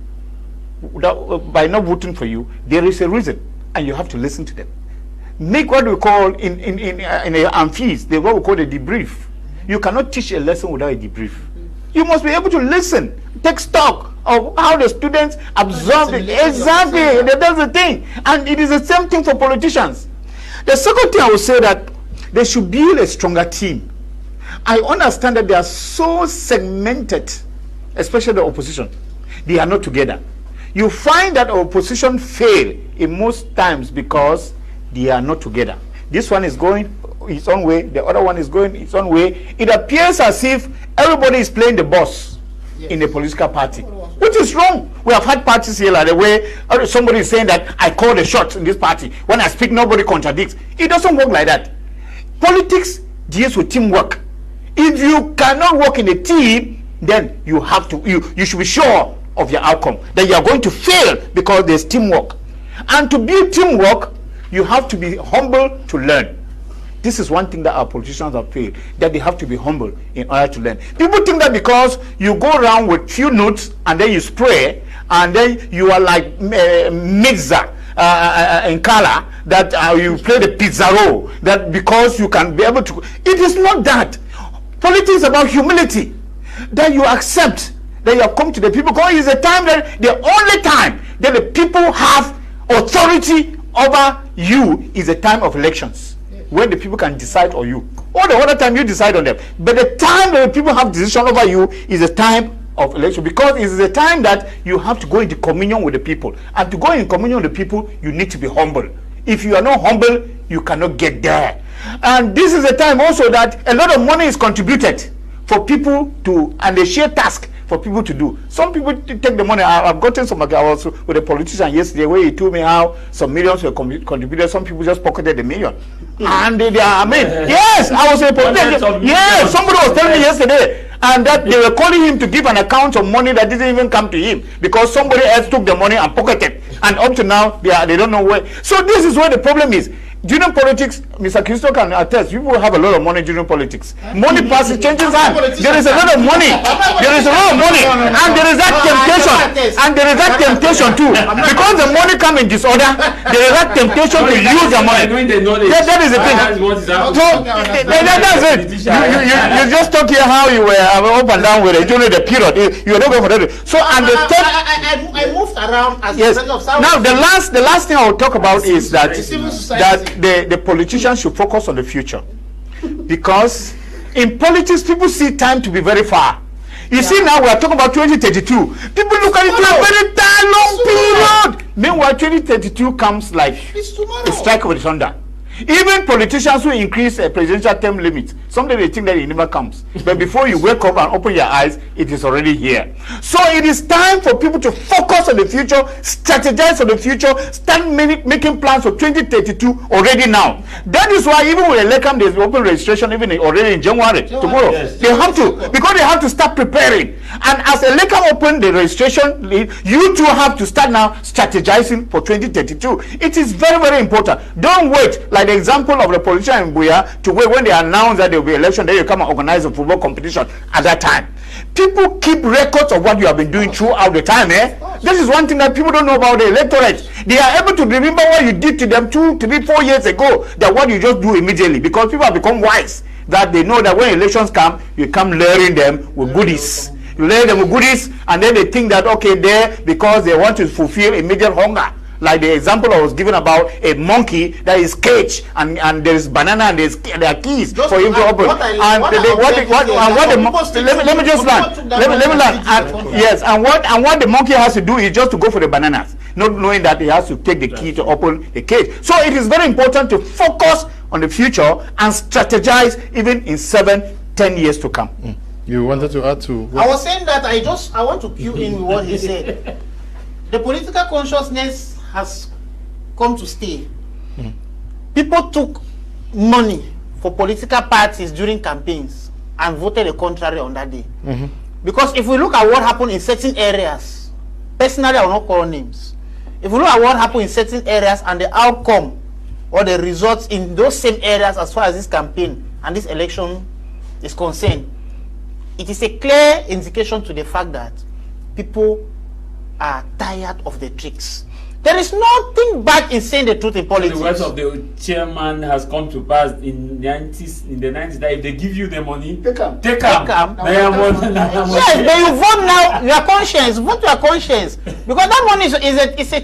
by not voting for you, there is a reason, and you have to listen to them. Make what we call in the amphies, what we call a debrief. You cannot teach a lesson without a debrief. You must be able to listen, take stock of how the students absorb it. Exactly, that's the thing. And it is the same thing for politicians. The second thing I would say, that they should build a stronger team. I understand that they are so segmented, especially the opposition. They are not together. You find that opposition fail in most times because they are not together. This one is going its own way, the other one is going its own way. It appears as if everybody is playing the boss in a political party, which is wrong. We have had parties here like the way somebody is saying that I call the shots in this party. When I speak, nobody contradicts. It doesn't work like that. Politics deals with teamwork. If you cannot work in a team, then you have to, you should be sure of your outcome, that you are going to fail because there's teamwork. And to build teamwork, you have to be humble to learn. This is one thing that our politicians have failed, that they have to be humble in order to learn. People think that because you go around with few notes and then you spray, and then you are like Mizza in color, that you play the pizarro, that because you can be able to. It is not that. Politics is about humility, that you accept that you have come to the people, because it's a time that the only time that the people have authority over you is a time of elections, when the people can decide on you. All the other time you decide on them. But the time that the people have decision over you is a time of election, because it is a time that you have to go into communion with the people. And to go in communion with the people, you need to be humble. If you are not humble, you cannot get there. And this is a time also that a lot of money is contributed for people to, and they share task for people to do. Some people take the money. I've gotten some, I was with a politician yesterday where he told me how some millions were contributed. Some people just pocketed the million. And they are, I mean, yes, I was a politician. Yes, somebody was telling me yesterday. And that they were calling him to give an account of money that didn't even come to him, because somebody else took the money and pocketed. And up to now, they don't know where. So this is where the problem is. During politics, Mr. Kisitor can attest, people have a lot of money during politics. Money passes, changes hands. There is a lot of money. There is a lot of money. And there is that temptation. And there is that temptation too. Because the money comes in disorder, there is that temptation to use the money. That is the thing. So, that's it. You just talk here how you were up and down with it during the period. You are not going for that. So, and the I moved around as president of South. Now, the last thing I will talk about is that the politicians should focus on the future, because in politics people see time to be very far. You see, now we are talking about 2032. People look at it to a very long period. Meanwhile, 2032 comes like a strike of the thunder. Even politicians who increase a presidential term limit, someday they think that it never comes. But before you wake up and open your eyes, it is already here. So it is time for people to focus on the future, strategize on the future, start making plans for 2032 already now. That is why even with Elekam, there's open registration even already in January, tomorrow. Yes. They have to, because they have to start preparing. And as Elekam open the registration, you too have to start now strategizing for 2032. It is very, very important. Don't wait, like the example of the politician in Buya, to wait when they announce that there will be election, then you come and organize a football competition at that time. People keep records of what you have been doing throughout the time. This is one thing that people don't know about the electorate. They are able to remember what you did to them 2, 3, 4 years ago, than what you just do immediately, because people have become wise, that they know that when elections come, you come luring them with goodies. You lure them with goodies, and then they think that, okay, there, because they want to fulfill immediate hunger. Like the example I was given about a monkey that is caged, and there is banana and there are keys just for him to open. Let me just learn. Let me learn. Yes, and what the monkey has to do is just to go for the bananas, not knowing that he has to take the key to open the cage. So it is very important to focus on the future and strategize even in 7, 10 years to come. You wanted to add to what? I was saying that I want to cue in with what he said. The political consciousness has come to stay. People took money for political parties during campaigns and voted the contrary on that day. Because if we look at what happened in certain areas, personally I will not call names. If we look at what happened in certain areas and the outcome or the results in those same areas as far as this campaign and this election is concerned, it is a clear indication to the fact that people are tired of the tricks. There is nothing bad in saying the truth in politics. The words of the chairman has come to pass in the 90s that if they give you the money, take them. Yes, but you vote now, your conscience, vote your conscience. Because that money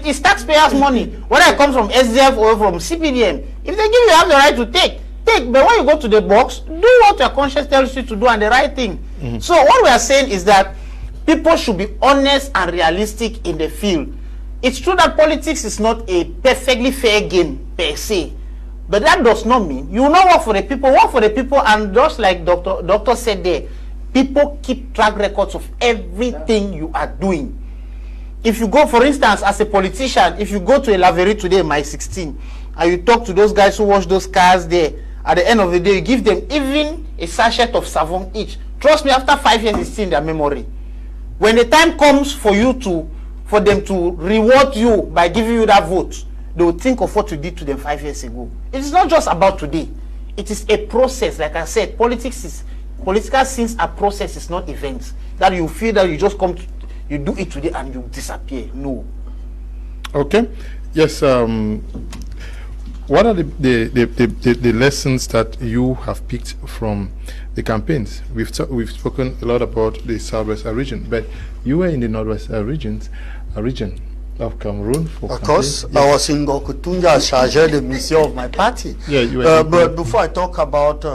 is taxpayers' money, whether it comes from SDF or from CPDM. If they give you have the right to take. But when you go to the box, do what your conscience tells you to do and the right thing. So what we are saying is that people should be honest and realistic in the field. It's true that politics is not a perfectly fair game per se, but that does not mean you will not work for the people, and just like Doctor said there, people keep track records of everything you are doing. If you go, for instance, as a politician, if you go to a laverie today, my 16, and you talk to those guys who wash those cars there, at the end of the day, you give them even a sachet of savon each. Trust me, after 5 years, it's still in their memory. When the time comes for them to reward you by giving you that vote, they will think of what you did to them 5 years ago. It is not just about today. It is a process. Like I said, political scenes are processes, not events. That you feel that you just come, you do it today and you disappear. No. Okay. Yes. What are the lessons that you have picked from the campaigns? We've spoken a lot about the Southwest region, but you were in the Northwest region. Of Cameroon? Of course, I was in Ngokutunja, chargé de mission of my party. Yeah, you were. But before I talk about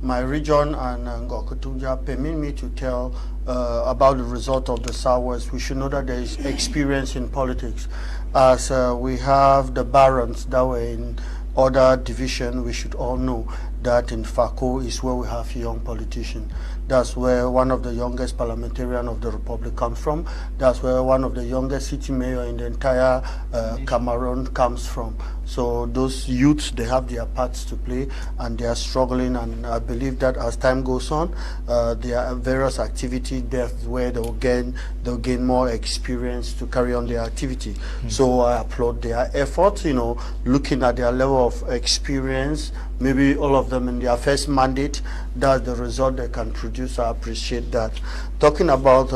my region and Ngokutunja, permit me to tell about the result of the Southwest. We should know that there is experience in politics. As we have the barons that were in other division, we should all know that in Fako is where we have young politicians. That's where one of the youngest parliamentarian of the Republic comes from. That's where one of the youngest city mayor in the entire Cameroon comes from. So those youths, they have their parts to play and they are struggling, and I believe that as time goes on, there are various activities there where they'll gain more experience to carry on their activity. So I applaud their efforts, you know, looking at their level of experience, maybe all of them in their first mandate, that's the result they can produce. I appreciate that. Talking about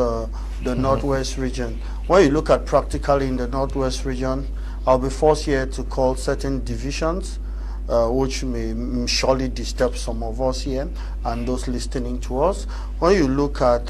the Northwest region, when you look at practically in the Northwest region, I'll be forced here to call certain divisions, which may surely disturb some of us here and those listening to us. When you look at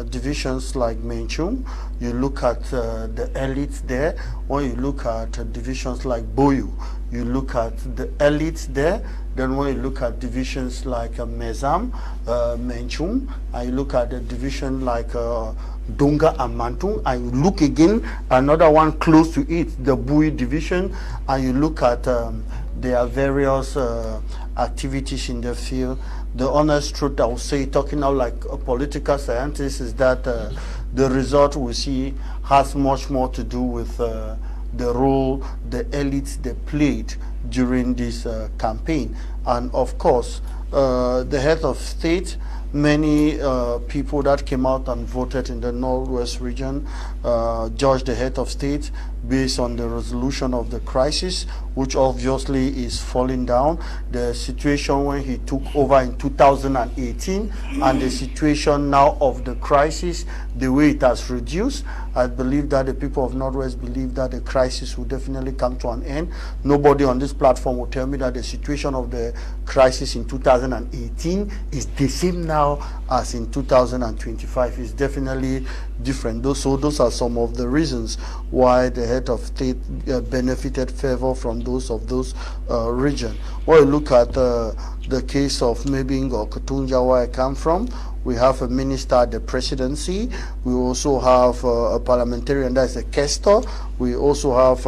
divisions like Menchum, you look at the elites there. When you look at divisions like Boyu, you look at the elites there. Then when you look at divisions like Mezam, Menchum, and you look at the division like Dunga and Mantung, and you look again, another one close to it, the Bui division, and you look at their various activities in the field. The honest truth I will say, talking now like a political scientist, is that the result we see has much more to do with the role the elites they played during this campaign. And of course, the head of state, many people that came out and voted in the Northwest region judged the head of state based on the resolution of the crisis, which obviously is falling down. The situation when he took over in 2018 and the situation now of the crisis, the way it has reduced, I believe that the people of Northwest believe that the crisis will definitely come to an end. Nobody on this platform will tell me that the situation of the crisis in 2018 is the same now as in 2025. It's definitely different. So those are some of the reasons why the head of state benefited favor from those of those region. When you look at the case of maybe Ngokutunja, where I come from, we have a minister at the presidency. We also have a parliamentarian that is a Kisitor. We also have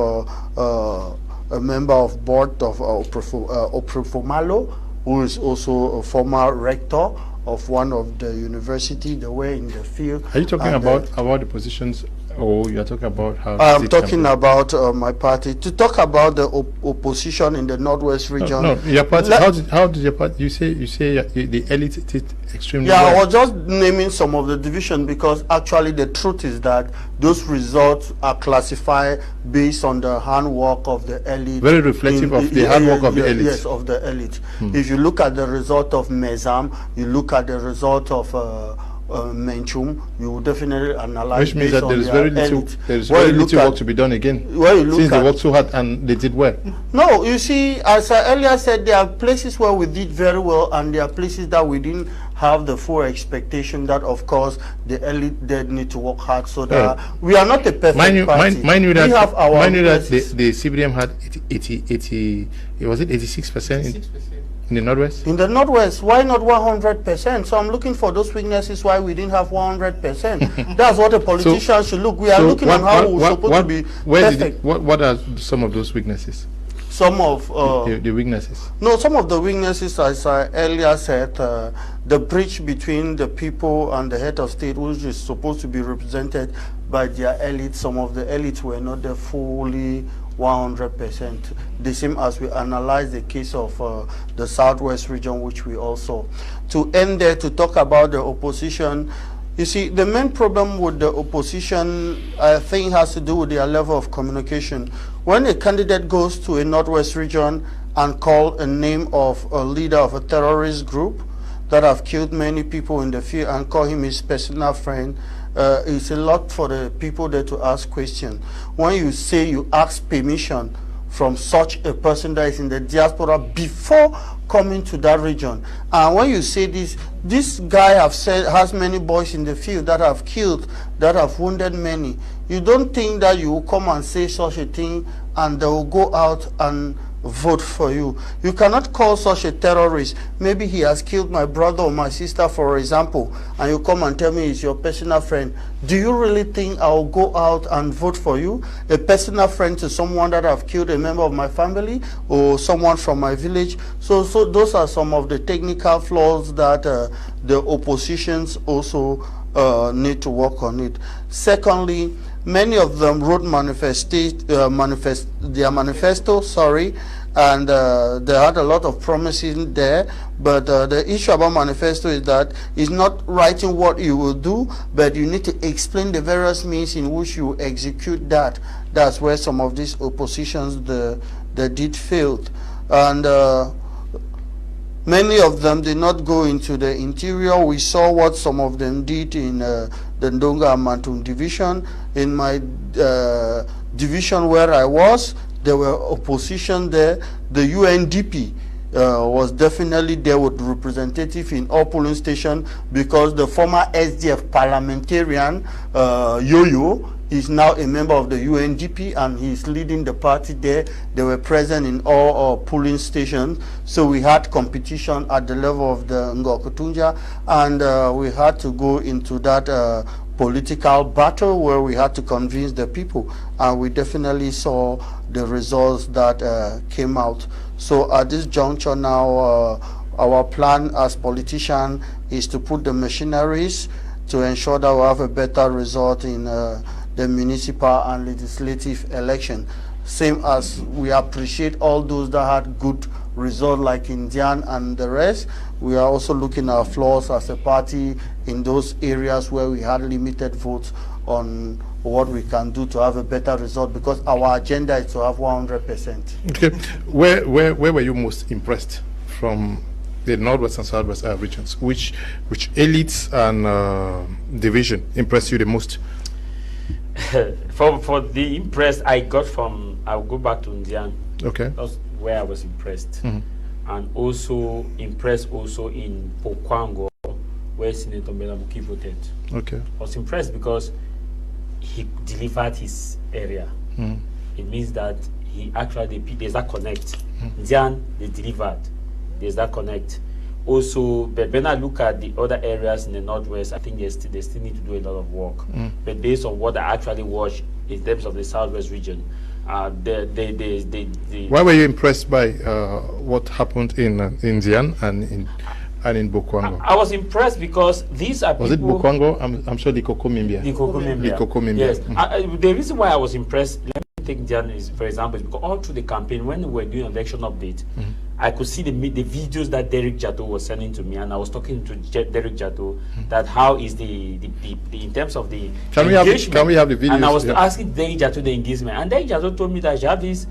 a member of board of Oprefomalo, who is also a former rector of one of the university. They were in the field. Are you talking about the positions, or you are talking about how? I'm talking about my party. To talk about the opposition in the Northwest region. No, your party. How did your party? You say the elite did extremely well. Yeah, I was just naming some of the division because actually the truth is that those results are classified based on the handwork of the elite. Very reflective of the handwork of the elite. Yes, of the elite. If you look at the result of Mezam, you look at the result of Menchum, you will definitely analyze. Which means that there is very little work to be done again. Since they worked so hard and they did well. No, you see, as I earlier said, there are places where we did very well, and there are places that we didn't have the full expectation. That of course the elite did need to work hard, so that we are not a perfect party. Mind you that the CBDM had 80 was it 86% in the Northwest? In the Northwest, why not 100%? So I'm looking for those weaknesses why we didn't have 100%. That's what a politician should look. We are looking at how we're supposed to be perfect. What are some of those weaknesses? Some of the weaknesses. No, some of the weaknesses, as I earlier said, the breach between the people and the head of state, which is supposed to be represented by their elite. Some of the elites were not there fully 100%. The same as we analyze the case of the Southwest region, which we also. To end there, to talk about the opposition, you see, the main problem with the opposition, I think, has to do with their level of communication. When a candidate goes to a Northwest region and call a name of a leader of a terrorist group that have killed many people in the field and call him his personal friend, it's a lot for the people there to ask questions. When you say you ask permission from such a person that is in the diaspora before coming to that region. And when you say this guy has many boys in the field that have killed, that have wounded many, you don't think that you will come and say such a thing and they will go out and vote for you. You cannot call such a terrorist. Maybe he has killed my brother or my sister, for example, and you come and tell me he's your personal friend. Do you really think I will go out and vote for you? A personal friend to someone that have killed a member of my family or someone from my village? So those are some of the technical flaws that the oppositions also need to work on it. Secondly, many of them wrote their manifesto, and they had a lot of promises there, but the issue about manifesto is that it's not writing what you will do, but you need to explain the various means in which you execute that. That's where some of these oppositions they did failed, and many of them did not go into the interior. We saw what some of them did in the Ndonga and Mantung division. In my division where I was, there were opposition there. The UNDP was definitely there with representative in all polling stations, because the former SDF parliamentarian Yo-Yo is now a member of the UNDP and he's leading the party there. They were present in all polling stations. So we had competition at the level of the Ngokotunja, and we had to go into that political battle where we had to convince the people, and we definitely saw the results that came out. So at this juncture now, our plan as politicians is to put the machineries to ensure that we have a better result in the municipal and legislative election. Same as we appreciate all those that had good results like Indian and the rest, we are also looking at flaws as a party in those areas where we had limited votes on what we can do to have a better result, because our agenda is to have 100%. Okay, where were you most impressed from the Northwest and Southwest regions? Which elites and division impressed you the most? For the impress I got from, I'll go back to Indian. Okay. That's where I was impressed. And also impressed also in Pokwango, where Senator Mbelamuki voted. Okay. I was impressed because he delivered his area. It means that he actually, there's that connect. Indian, they delivered. There's that connect. Also, but when I look at the other areas in the Northwest, I think they still need to do a lot of work. But based on what I actually watched in terms of the Southwest region, why were you impressed by what happened in Indian and in Bokwango? I was impressed because these are Was people... it Bokwango? I'm sure the Kokomimbia. The Kokomimbia. The Kokomimbia. Yes. The reason why I was impressed, let me take Indian is, for example, is because all through the campaign, when we were doing election update, I could see the videos that Derek Jatto was sending to me, and I was talking to Derek Jatto that how is the in terms of the engagement. Can we have the videos? And I was asking Derek Jatto the engagement, and Derek Jatto told me that Javis,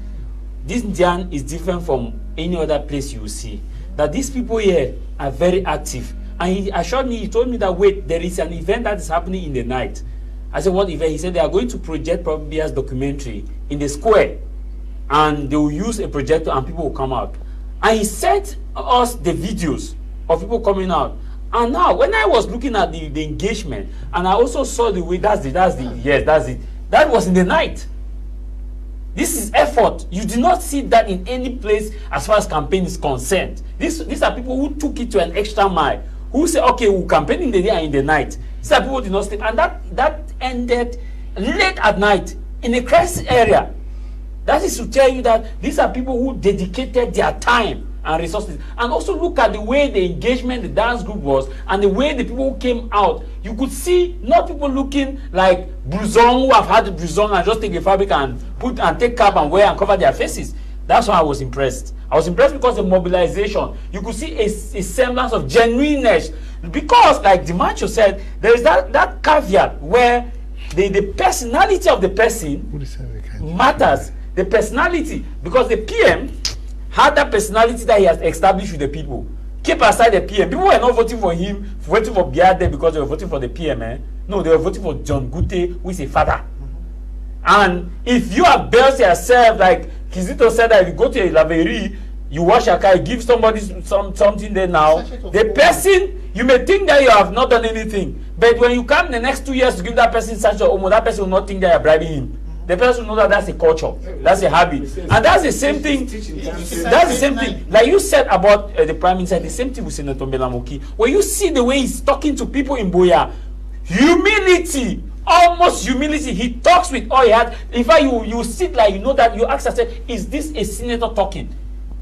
this Indian is different from any other place you will see. That these people here are very active, and he assured me, he told me that wait, there is an event that is happening in the night. I said, what event? He said they are going to project probably as documentary in the square, and they will use a projector and people will come out. And he sent us the videos of people coming out. And now, when I was looking at the engagement, and I also saw the way, that's it. That was in the night. This is effort. You do not see that in any place as far as campaign is concerned. These are people who took it to an extra mile, who say, okay, we'll campaign in the day and in the night. These are people who did not sleep. And that ended late at night in a crisis area. That is to tell you that these are people who dedicated their time and resources. And also look at the way the engagement, the dance group was, and the way the people who came out. You could see not people looking like Bruzon, who have had the Bruzon and just take a fabric and take cap and wear and cover their faces. That's why I was impressed. I was impressed because the mobilization, you could see a semblance of genuineness. Because, like Ndimanchu said, there is that caveat where the personality of the person matters. The personality, because the PM had that personality that he has established with the people. Keep aside the PM. People were not voting for him, voting for Biade because they were voting for the PM. No, they were voting for John Gute, who is a father. And if you have built yourself like Kisitor said that if you go to a laverie, you wash your car, you give somebody something there now. The person, you may think that you have not done anything, but when you come the next 2 years to give that person such a homo, that person will not think that you're bribing him. The person will know that that's a culture, that's a habit, and that's the same thing. That's the same thing. Like you said about the Prime Minister, the same thing with Senator Mbelamoki. When you see the way he's talking to people in Boya, humility, almost humility. He talks with all he had. In fact, you sit like you know that you ask yourself, is this a senator talking?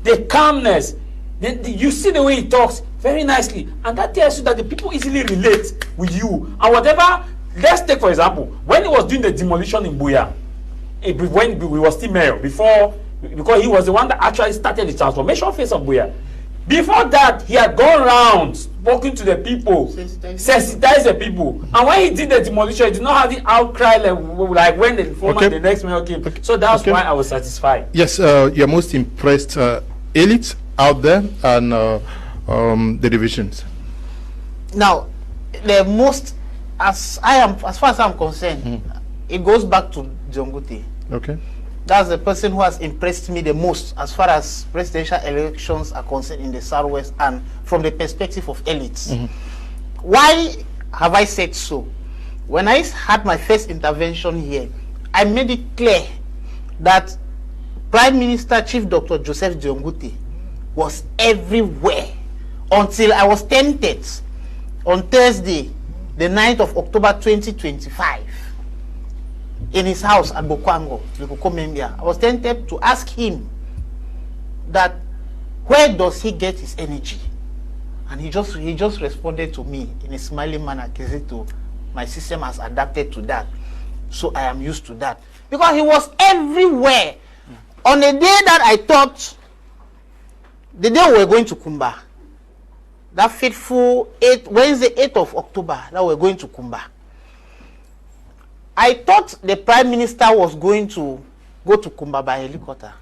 The calmness, you see the way he talks very nicely, and that tells you that the people easily relate with you. And whatever, let's take for example, when he was doing the demolition in Boya, when we were still mayor, because he was the one that actually started the transformation phase of Boya. Before that, he had gone around spoken to the people, sensitized the people, and when he did the demolition, he did not have the outcry like when the former, the next mayor came. So that's why I was satisfied. Yes, your most impressed elite out there and the divisions. Now, the most, as far as I'm concerned, it goes back to Jongote. Okay. That's the person who has impressed me the most as far as presidential elections are concerned in the Southwest and from the perspective of elites. Why have I said so? When I had my first intervention here, I made it clear that Prime Minister Chief Dr. Joseph Jongote was everywhere until I was tempted on Thursday, the 9th of October 2025. In his house at Bokwango, I was tempted to ask him that where does he get his energy, and he just responded to me in a smiling manner, Kisitor, my system has adapted to that, so I am used to that, because he was everywhere. On the day that I thought, the day we were going to Kumba, that fateful Wednesday 8th of October, that we were going to Kumba, I thought the Prime Minister was going to go to Kumba by helicopter.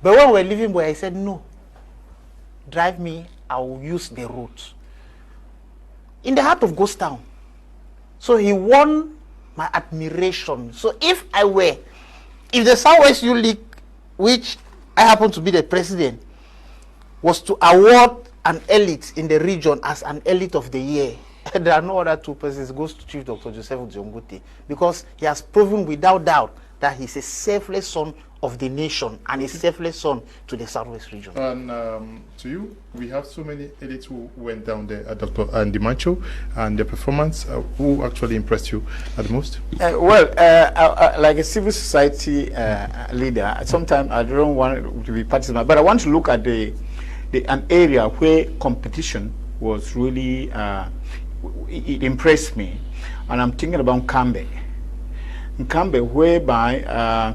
But when we were leaving, I said, no, drive me, I will use the route. In the heart of Ghost Town. So he won my admiration. So if the Southwest Youth League, which I happen to be the president, was to award an elite in the region as an elite of the year, there are no other two persons. It goes to Chief Dr. Joseph Jongote, because he has proven without doubt that he's a selfless son of the nation and a selfless son to the Southwest region. And to you, we have so many elites who went down there, Dr. Ndimanchu, and the performance, who actually impressed you at the most? Like a civil society leader, sometimes I don't want to be participant, but I want to look at an area where competition was really it impressed me, and I'm thinking about Kambe, whereby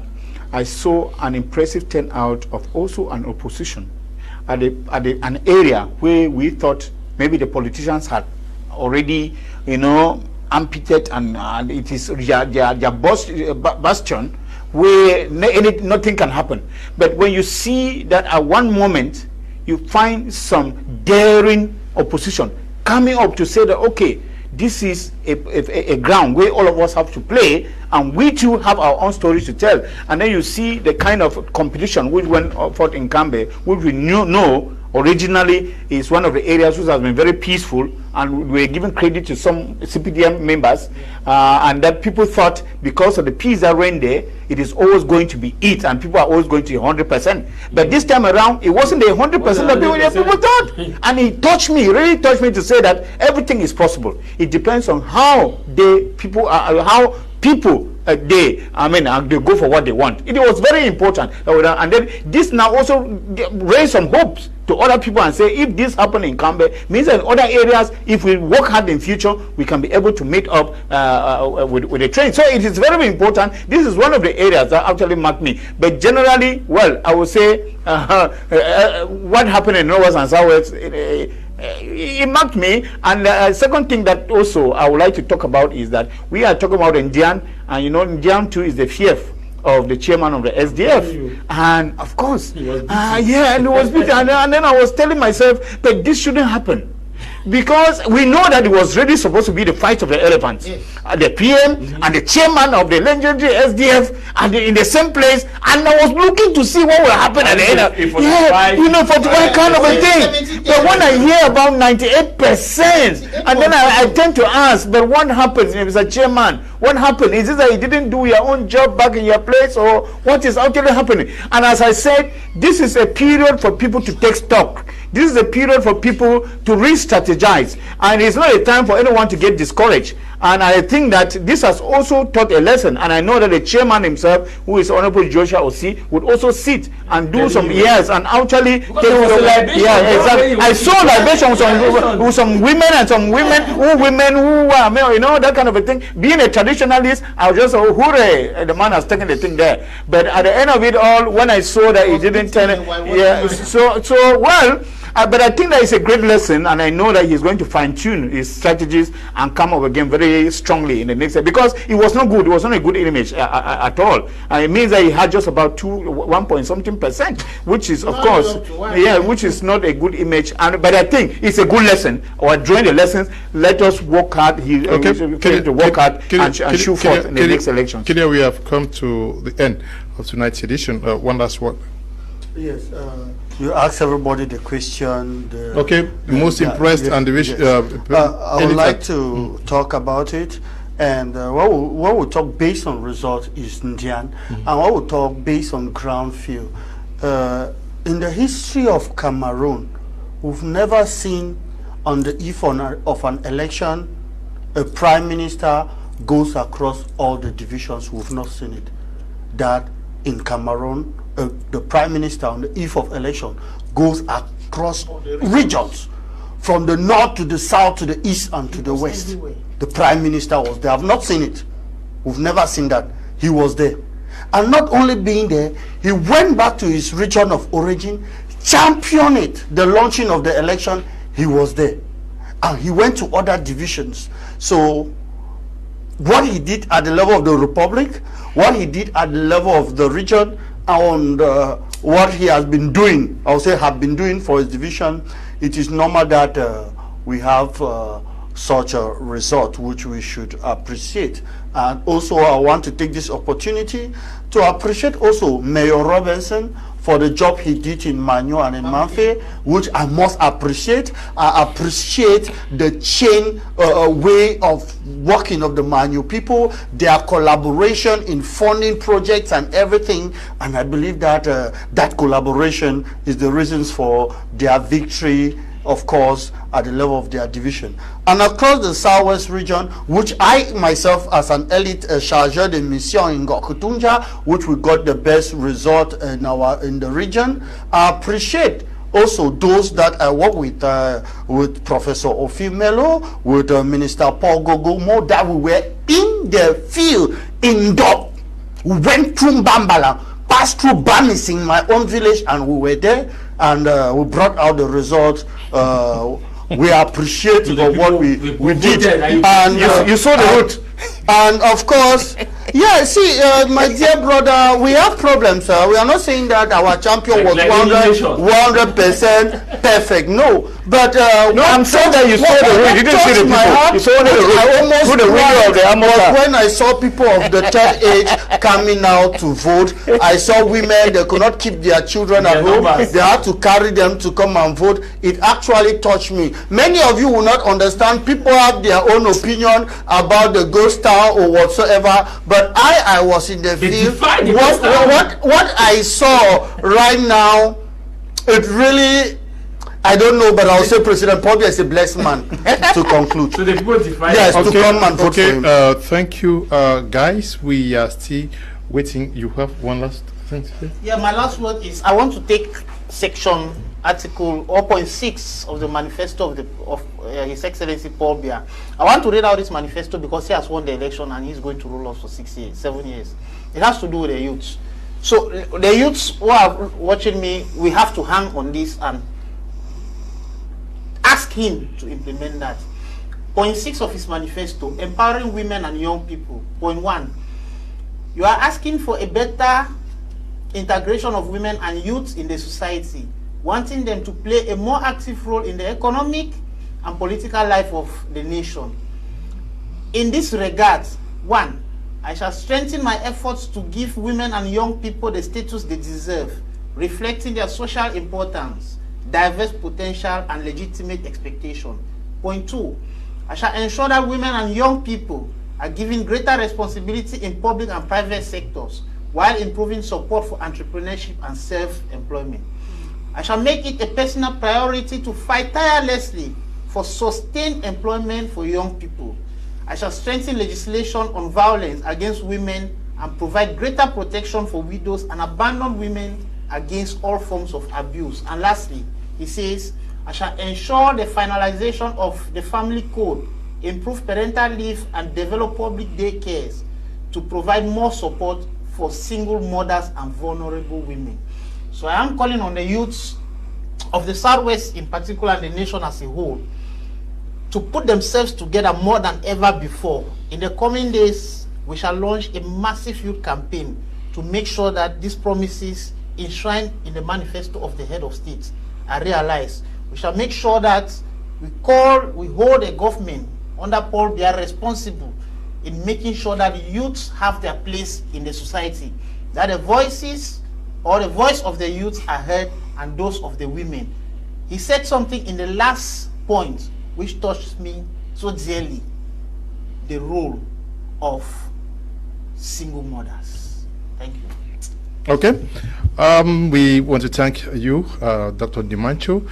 I saw an impressive turnout of also an opposition at an area where we thought maybe the politicians had already, amputated, and it is their bastion where nothing can happen. But when you see that at one moment you find some daring opposition coming up to say that, okay, this is a ground where all of us have to play, and we too have our own stories to tell. And then you see the kind of competition which went forth in Kambe, which we know originally is one of the areas which has been very peaceful, and we're giving credit to some CPDM members, and that people thought because of the peace that reigned there, it is always going to be it, and people are always going to be 100%. But this time around, it wasn't the 100% that people thought, and it touched me, really touched me to say that everything is possible. It depends on how they go for what they want. It was very important, and then this now also raised some hopes to other people and say, if this happened in Kambe, means that in other areas, if we work hard in future, we can be able to meet up with the train. So it is very, very important. This is one of the areas that actually marked me. But generally, well, I would say what happened in Northwest and Southwest, it marked me. And the second thing that also I would like to talk about is that we are talking about Ndian, and Ndian too is the fief of the chairman of the SDF, and of course, and he was beaten. And then I was telling myself, but this shouldn't happen, because we know that it was really supposed to be the fight of the elephants. Yes. The PM and the chairman of the legendary SDF and in the same place, and I was looking to see what will happen at the end of it. Yeah, you know, 45 kind of a thing. But when I hear about 98%, and then I tend to ask, but what happens if it's a chairman? What happened? Is it that you didn't do your own job back in your place, or what is actually happening? And as I said, this is a period for people to take stock. This is a period for people to re-strategize, and it's not a time for anyone to get discouraged. And I think that this has also taught a lesson, and I know that the chairman himself, who is Honorable Joshua Osi, would also sit and do some years and actually take exactly. I saw libation with some women and some women who were, you know, that kind of a thing. Being a traditionalist, I was just hooray, the man has taken the thing there. But at the end of it all, when I saw that he didn't tell it, well. But I think that is a great lesson, and I know that he's going to fine-tune his strategies and come up again very strongly in the next year, because it was not good. It was not a good image at all. It means that he had just about 1.something%, which is, of course, which is not a good image. But I think it's a good lesson. Or during the lessons, let us work hard. To work hard and shoot forth in the next election. Kedia, we have come to the end of tonight's edition. One last word. Yes. You ask everybody the question. Most impressed and the wish. I would like to talk about it, and what we talk based on results is Ndian, and what we talk based on ground feel. In the history of Cameroon, we've never seen on the eve of an election a prime minister goes across all the divisions. We've not seen it. That in Cameroon, the prime minister on the eve of election goes across regions, from the north to the south to the east and to the west. The prime minister was there. I've not seen it. We've never seen that. He was there. And not only being there, he went back to his region of origin, championed it, the launching of the election. He was there. And he went to other divisions. So what he did at the level of the republic, what he did at the level of the region, and what he has been doing, I would say have been doing for his division, it is normal that we have such a result, which we should appreciate. And also I want to take this opportunity to appreciate also Mayor Robinson for the job he did in Manyo and in Malanfe, which I must appreciate. I appreciate the chain way of working of the Manyo people, their collaboration in funding projects and everything, and I believe that that collaboration is the reasons for their victory, of course, at the level of their division. And across the Southwest region, which I myself as an elite chargeur de mission in Gokutunja, which we got the best result in the region, I appreciate also those that I work with Professor Ofimelo, with Minister Paul Gogomo, that we were in the field, in Dop. We went through Mbambala, passed through Bamis in my own village, and we were there, and we brought out the results. We appreciate what we did, and you saw the route. And of course, yeah, see, my dear brother, we have problems. We are not saying that our champion was 100% perfect. No, but no, I'm saying that you saw the route. You didn't see the people. You saw the route. I almost the video of the amateur. When I saw people of the third age coming out to vote, I saw women, they could not keep their children at home. They had to carry them to come and vote. It actually touched me. Many of you will not understand. People have their own opinion about the ghost town or whatsoever, but I was in the field. What I saw right now, it really, I don't know, but I'll say President Pobia is a blessed man to conclude. So the people define. Yes, to come and vote for him. Thank you, guys. We are still waiting. You have one last thing to say? Yeah, my last word is I want to take section article 0.6 of the manifesto of His Excellency Paul Biya. I want to read out this manifesto because he has won the election and he's going to rule us for 7 years. It has to do with the youths. So the youths who are watching me, we have to hang on this and ask him to implement that. Point 6 of his manifesto, empowering women and young people. Point 1, you are asking for a better integration of women and youths in the society, wanting them to play a more active role in the economic, and political life of the nation. In this regard, 1, I shall strengthen my efforts to give women and young people the status they deserve, reflecting their social importance, diverse potential, and legitimate expectation. Point 2, I shall ensure that women and young people are given greater responsibility in public and private sectors while improving support for entrepreneurship and self-employment. I shall make it a personal priority to fight tirelessly for sustained employment for young people. I shall strengthen legislation on violence against women and provide greater protection for widows and abandoned women against all forms of abuse. And lastly, he says, I shall ensure the finalization of the family code, improve parental leave, and develop public daycares to provide more support for single mothers and vulnerable women. So I am calling on the youths of the Southwest in particular and the nation as a whole to put themselves together more than ever before. In the coming days, we shall launch a massive youth campaign to make sure that these promises enshrined in the manifesto of the head of state are realized. We shall make sure that we hold a government under Paul Biya responsible in making sure that youths have their place in the society, that the voices or the voice of the youth are heard and those of the women. He said something in the last point which touched me so dearly, the role of single mothers. Thank you. Okay. We want to thank you, Dr. Ndimanchu,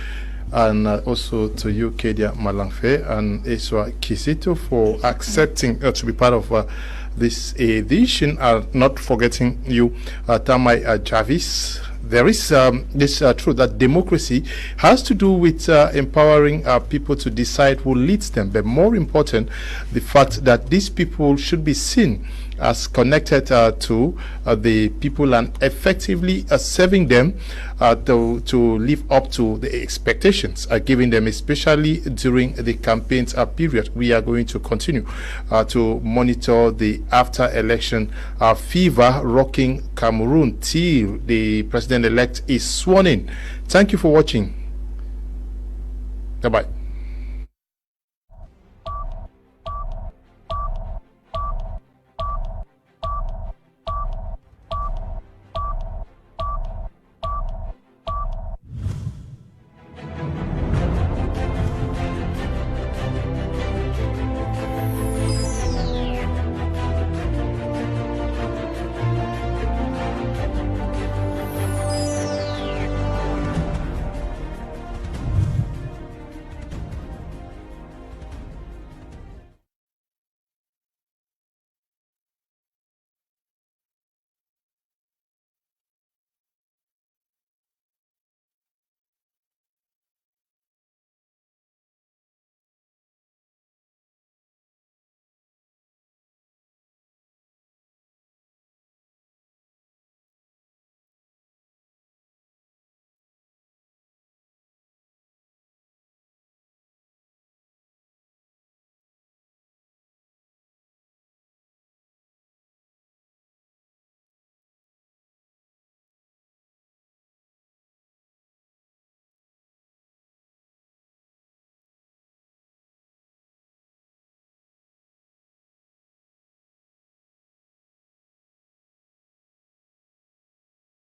and also to you, Kedia Malanfe and Esua Kisitor, for accepting to be part of this edition, not forgetting you, Tah Mai Javis. There is this truth that democracy has to do with empowering people to decide who leads them, but more important, the fact that these people should be seen as connected to the people and effectively serving them to live up to the expectations given them, especially during the campaigns period. We are going to continue to monitor the after-election fever rocking Cameroon till the president-elect is sworn in. Thank you for watching. Bye-bye.